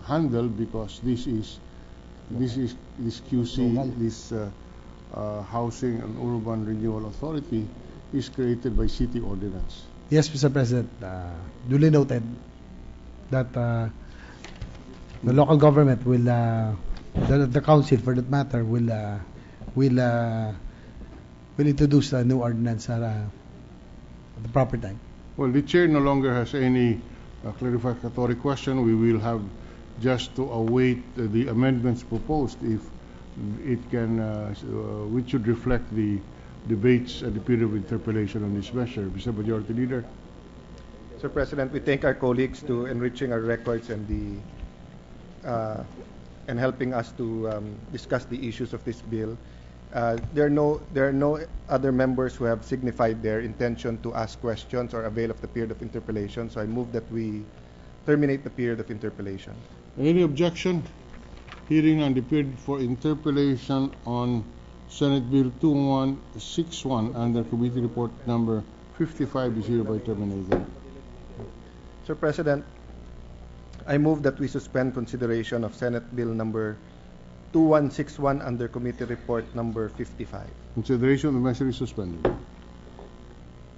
B: handle, because this QC, this Housing and Urban Renewal Authority, is created by city ordinance.
F: Yes, Mr. President, duly noted that the local government will, the council for that matter, will introduce a new ordinance at the proper time.
B: Well, the chair no longer has any clarificatory question. We will have just to await the amendments proposed, if it can, which should reflect the debates and the period of interpellation on this measure. Mr. Majority Leader.
D: Sir President, we thank our colleagues to enriching our records and helping us to discuss the issues of this bill. There are no other members who have signified their intention to ask questions or avail of the period of interpellation, so I move that we terminate the period of interpellation.
B: Any objection? Hearing on the period for interpellation on Senate Bill 2161 under Committee Report number 55 is hereby terminated.
D: Sir President, I move that we suspend consideration of Senate Bill number 2161 under Committee Report number 55.
B: Consideration of the measure is suspended.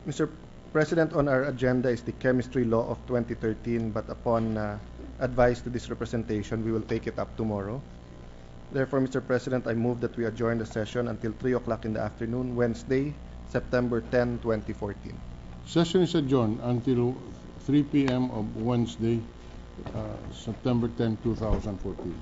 D: Mr. President, on our agenda is the chemistry law of 2013, but upon advice to this representation, we will take it up tomorrow. Therefore, Mr. President, I move that we adjourn the session until 3 o'clock in the afternoon, Wednesday, September 10, 2014.
B: Session is adjourned until 3 p.m. of Wednesday, September 10, 2014.